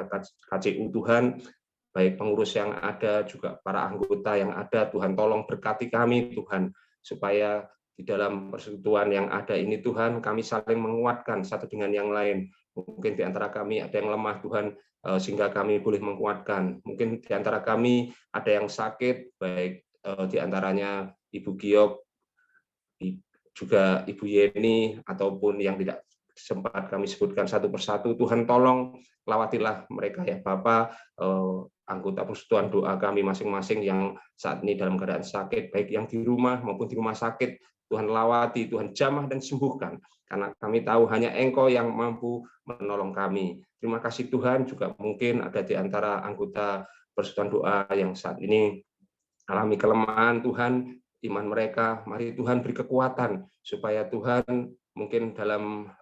KCU Tuhan, baik pengurus yang ada, juga para anggota yang ada, Tuhan tolong berkati kami Tuhan, supaya di dalam persekutuan yang ada ini Tuhan, kami saling menguatkan satu dengan yang lain. Mungkin di antara kami ada yang lemah Tuhan, sehingga kami boleh menguatkan. Mungkin di antara kami ada yang sakit, baik di antaranya Ibu Giok, juga Ibu Yeni, ataupun yang tidak sempat kami sebutkan satu persatu. Tuhan tolong lawatilah mereka ya Bapak, anggota persekutuan doa kami masing-masing yang saat ini dalam keadaan sakit, baik yang di rumah maupun di rumah sakit. Tuhan lawati, Tuhan jamah dan sembuhkan, karena kami tahu hanya Engkau yang mampu menolong kami. Terima kasih Tuhan. Juga mungkin ada di antara anggota persekutuan doa yang saat ini alami kelemahan Tuhan, iman mereka, mari Tuhan beri kekuatan, supaya Tuhan mungkin dalam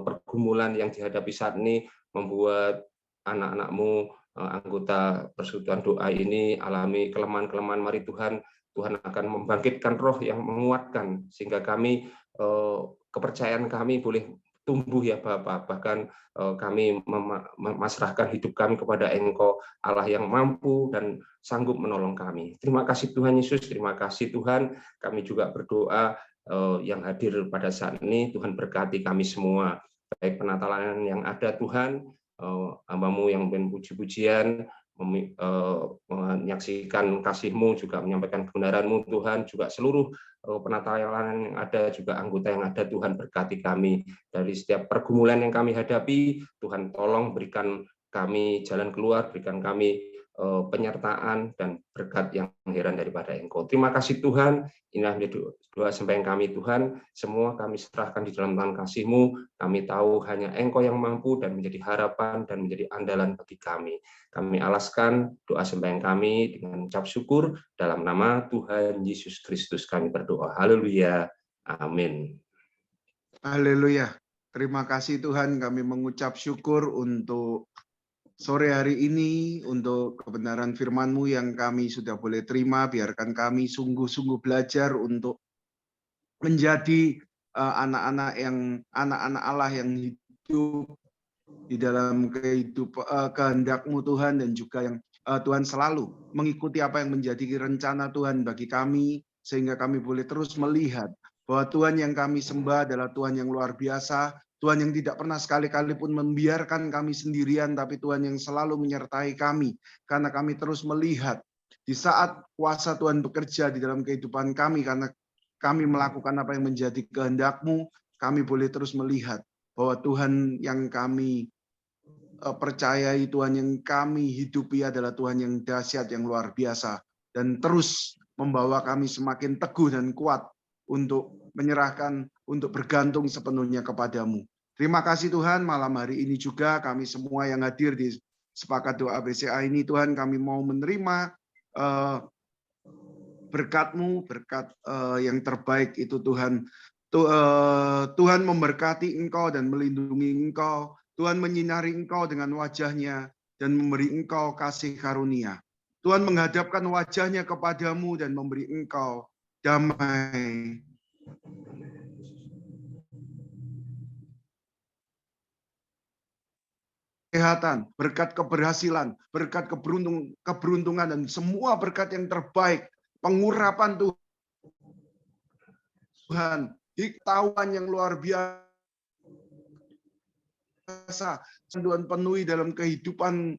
pergumulan yang dihadapi saat ini, membuat anak-anak-Mu, anggota persekutuan doa ini alami kelemahan-kelemahan. Mari Tuhan akan membangkitkan roh yang menguatkan, sehingga kami, kepercayaan kami boleh tumbuh ya Bapak, bahkan kami memasrahkan hidup kami kepada Engkau, Allah yang mampu dan sanggup menolong kami. Terima kasih Tuhan Yesus, terima kasih Tuhan. Kami juga berdoa yang hadir pada saat ini, Tuhan berkati kami semua, baik penatalan yang ada Tuhan, hamba-Mu yang puji-pujian, menyaksikan kasih-Mu, juga menyampaikan kebenaran-Mu Tuhan, juga seluruh penatalan yang ada, juga anggota yang ada, Tuhan berkati kami. Dari setiap pergumulan yang kami hadapi, Tuhan tolong berikan kami jalan keluar, berikan kami penyertaan dan berkat yang heran daripada Engkau. Terima kasih Tuhan, inilah doa sembahyang kami Tuhan, semua kami serahkan di dalam tangan kasih-Mu. Kami tahu hanya Engkau yang mampu dan menjadi harapan dan menjadi andalan bagi kami. Kami alaskan doa sembahyang kami dengan ucap syukur, dalam nama Tuhan Yesus Kristus kami berdoa. Haleluya. Amin. Haleluya. Terima kasih Tuhan, kami mengucap syukur untuk sore hari ini, untuk kebenaran firman-Mu yang kami sudah boleh terima. Biarkan kami sungguh-sungguh belajar untuk menjadi anak-anak Allah yang hidup di dalam kehendak-Mu Tuhan, dan juga yang Tuhan selalu mengikuti apa yang menjadi rencana Tuhan bagi kami, sehingga kami boleh terus melihat bahwa Tuhan yang kami sembah adalah Tuhan yang luar biasa, Tuhan yang tidak pernah sekali-kali pun membiarkan kami sendirian, tapi Tuhan yang selalu menyertai kami, karena kami terus melihat di saat kuasa Tuhan bekerja di dalam kehidupan kami, karena kami melakukan apa yang menjadi kehendak-Mu, kami boleh terus melihat bahwa Tuhan yang kami percayai, Tuhan yang kami hidupi adalah Tuhan yang dahsyat, yang luar biasa, dan terus membawa kami semakin teguh dan kuat untuk menyerahkan, untuk bergantung sepenuhnya kepadamu. Terima kasih Tuhan, malam hari ini juga kami semua yang hadir di sepakat doa BCA ini, Tuhan, kami mau menerima berkat-Mu, berkat yang terbaik itu Tuhan. Tuhan memberkati Engkau dan melindungi Engkau. Tuhan menyinari Engkau dengan wajah-Nya dan memberi Engkau kasih karunia. Tuhan menghadapkan wajah-Nya kepadamu dan memberi Engkau damai. Kesehatan, berkat keberhasilan, berkat keberuntungan, dan semua berkat yang terbaik, pengurapan Tuhan, hikmahan yang luar biasa, Tuhan penuhi dalam kehidupan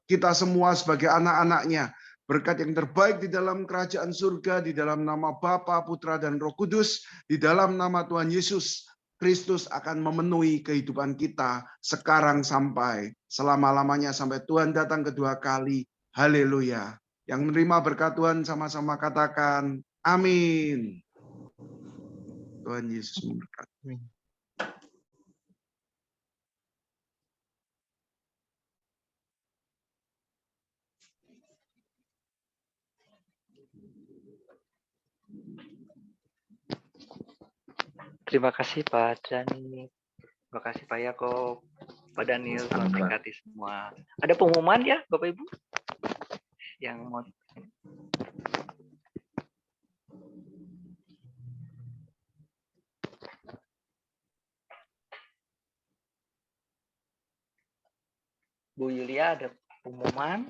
kita semua sebagai anak-anak-Nya. Berkat yang terbaik di dalam kerajaan surga, di dalam nama Bapa, Putra, dan Roh Kudus, di dalam nama Tuhan Yesus Kristus akan memenuhi kehidupan kita sekarang sampai selama-lamanya, sampai Tuhan datang kedua kali. Haleluya. Yang menerima berkat Tuhan sama-sama katakan amin. Tuhan Yesus memberkati. Terima kasih Pak Dani. Terima kasih Pak Yakob, Pak Daniel, Tuhan berkati semua. Ada pengumuman ya Bapak Ibu? Yang mau Bu Yulia ada pengumuman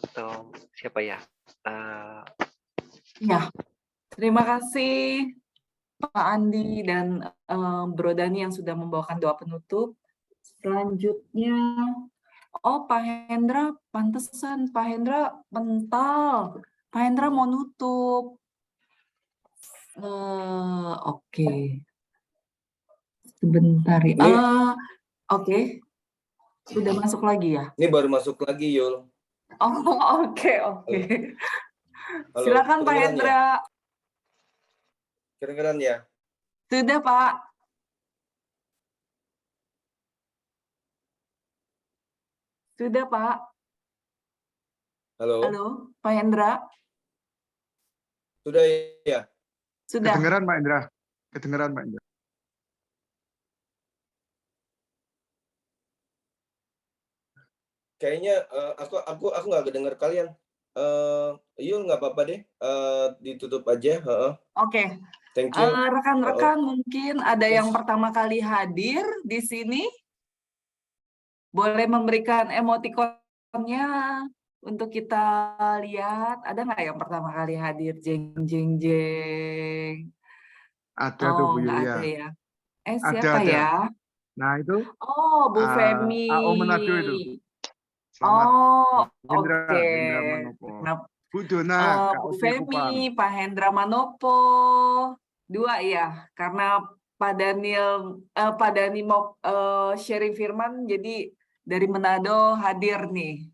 atau siapa ya? Ya, terima kasih Pak Andi dan Bro Dani yang sudah membawakan doa penutup. Selanjutnya, Pak Hendra, pantesan Pak Hendra mental. Pak Hendra mau nutup. Oke. Sebentar ya. Oke. Sudah masuk lagi ya? Ini baru masuk lagi, Yul. Oke. Halo, Silakan Pak kedengeran Hendra. ya? Kedengeran ya? Sudah, Pak. Sudah, Pak. Halo. Halo, Pak Hendra. Sudah ya? Sudah. Kedengeran Pak Indra. Kedengeran Pak Indra. Kayaknya aku nggak kedengar kalian. Yul nggak apa-apa deh. Ditutup aja. Oke. Thank you. Rekan-rekan mungkin ada yang pertama kali hadir di sini. Boleh memberikan emotikonnya untuk kita lihat. Ada nggak yang pertama kali hadir? Jeng, jeng, jeng. Ada tuh Bu Nggak Yulia. ada ya. Siapa ada. ya? Nah itu. Bu Femi. AO Manado itu. Selamat. Oke. Hendra Manopo. Bu Dona, Bu Femi, Pak Hendra Manopo. 2 ya, karena Pak Dani mau sharing firman, jadi dari Manado hadir nih.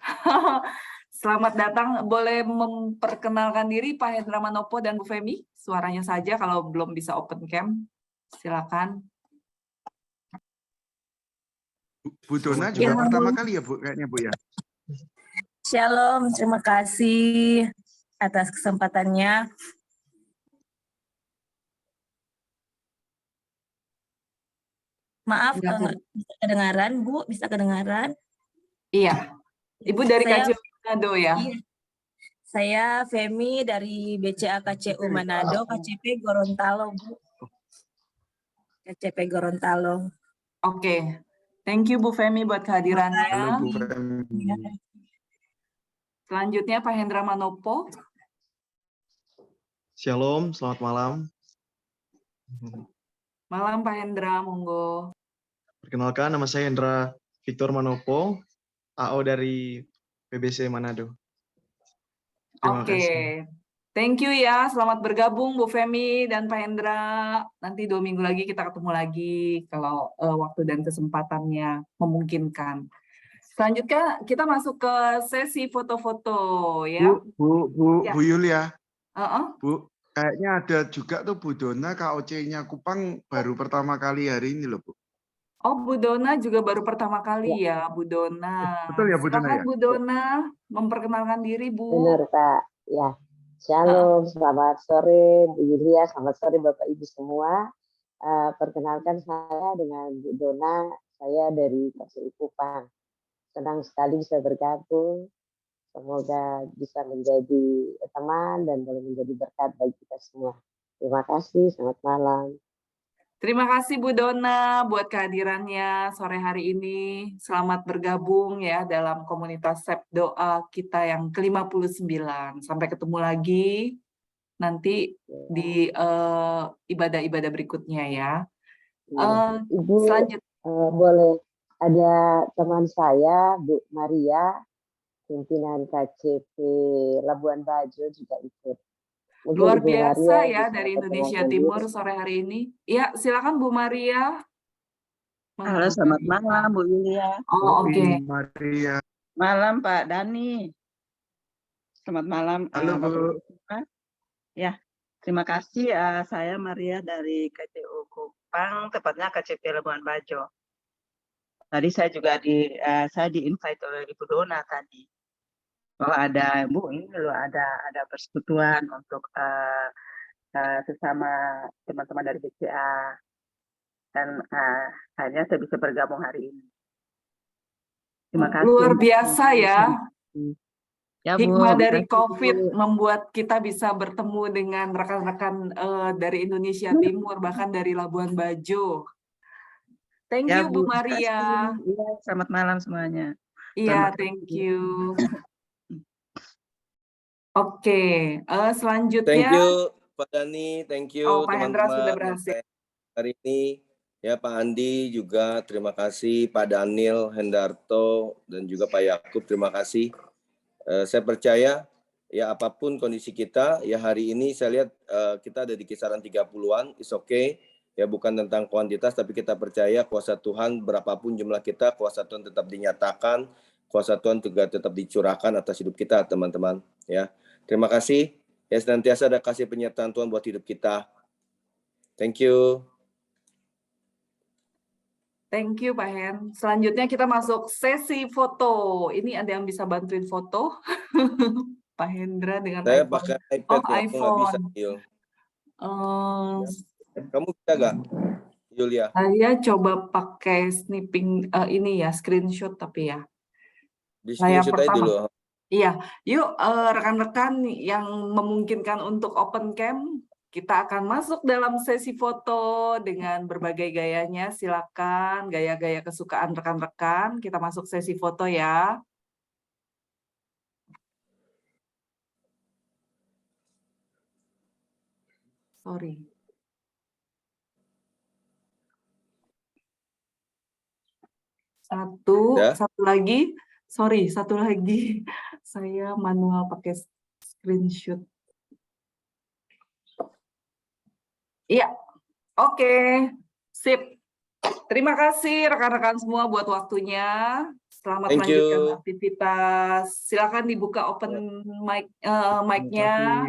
Selamat datang, boleh memperkenalkan diri Pak Hendra Manopo dan Bu Femi, suaranya saja kalau belum bisa open cam, silakan. Bu Dona juga pertama kali ya Bu, kayaknya Bu ya. Shalom, terima kasih atas kesempatannya. Maaf, bisa kedengaran, Bu? Bisa kedengaran? Iya, Ibu dari KCU Manado ya? Iya. Saya Femi dari BCA KCU Manado, KCP Gorontalo, Bu. KCP Gorontalo. Oke, thank you Bu Femi buat kehadirannya. Halo Bu Femi. Selanjutnya Pak Hendra Manopo. Shalom, selamat malam. Malam Pak Hendra, monggo. Perkenalkan, nama saya Hendra Victor Manopo, AO dari PBC Manado. Terima kasih. Thank you ya, selamat bergabung Bu Femi dan Pak Hendra. Nanti 2 minggu lagi kita ketemu lagi kalau waktu dan kesempatannya memungkinkan. Selanjutnya kita masuk ke sesi foto-foto ya. Bu Yulia. Bu, kayaknya ada juga tuh Bu Dona KOC-nya Kupang baru pertama kali hari ini loh Bu. Bu Dona juga baru pertama kali ya, Bu Dona. Betul ya Bu Dona ya? Bu Dona, memperkenalkan diri Bu. Benar Pak, ya. Shalom, selamat sore Bu Yulia, selamat sore Bapak Ibu semua. Perkenalkan saya dengan Bu Dona, saya dari KCI Kupang. Senang sekali bisa bergabung. Semoga bisa menjadi teman dan boleh menjadi berkat bagi kita semua. Terima kasih, selamat malam. Terima kasih Bu Dona buat kehadirannya sore hari ini. Selamat bergabung ya dalam komunitas Sep Doa kita yang ke-59. Sampai ketemu lagi nanti di ibadah-ibadah berikutnya ya. Ibu, selanjutnya boleh ada teman saya, Bu Maria, pimpinan KCP Labuan Bajo juga ikut. Mungkin luar Ibu biasa Maria ya dari Indonesia Timur sore hari ini. Ya, silakan Bu Maria. Halo, selamat malam Bu Yulia. Oke. Maria. Malam Pak Dani. Selamat malam. Halo Bu. Ya, terima kasih. Saya Maria dari KCU Kupang, tepatnya KCP Labuan Bajo. Tadi saya juga di-invite oleh Ibu Dona tadi. bahwa ada Bu ini loh ada persekutuan untuk sesama teman-teman dari BCA, dan akhirnya saya bisa bergabung hari ini. Terima kasih. Luar biasa ya. Ya, Bu, Hikmah dari makasih, COVID Bu. membuat kita bisa bertemu dengan rekan-rekan dari Indonesia Timur, bahkan dari Labuan Bajo. Thank Ya, you, Bu Bu, Maria. makasih. Ya, selamat malam semuanya. Iya, Selamat thank pagi. you. Oke, Thank selanjutnya. you Pak Dani, thank you Oh, Pak Hendra sudah teman-teman yang berhasil. saya hari ini. Ya Pak Andi juga terima kasih, Pak Daniel Hendarto dan juga Pak Yakub terima kasih. Saya percaya ya apapun kondisi kita ya hari ini saya lihat kita ada di kisaran 30-an, is okay. Ya bukan tentang kuantitas tapi kita percaya kuasa Tuhan berapapun jumlah kita, kuasa Tuhan tetap dinyatakan, kuasa Tuhan juga tetap dicurahkan atas hidup kita teman-teman ya. Terima kasih. Ya senantiasa ada kasih penyertaan Tuhan buat hidup kita. Thank you. Thank you, Pak Hen. Selanjutnya kita masuk sesi foto. Ini ada yang bisa bantuin foto? Pak Hendra dengan Saya iPhone. pakai iPad, Oh, ya, aku nggak bisa, iPhone. Yul. Kamu bisa nggak, Yulia? Saya coba pakai snipping ini ya, screenshot tapi ya. Di Layar screenshot aja pertama. dulu. Iya, yuk rekan-rekan yang memungkinkan untuk open cam, kita akan masuk dalam sesi foto dengan berbagai gayanya. Silakan gaya-gaya kesukaan rekan-rekan. Kita masuk sesi foto ya. Sorry. Satu lagi. Sorry, satu lagi. Saya manual pakai screenshot. Iya, oke, sip. Terima kasih rekan-rekan semua buat waktunya. Selamat melanjutkan aktivitas. Silakan dibuka open mic-nya.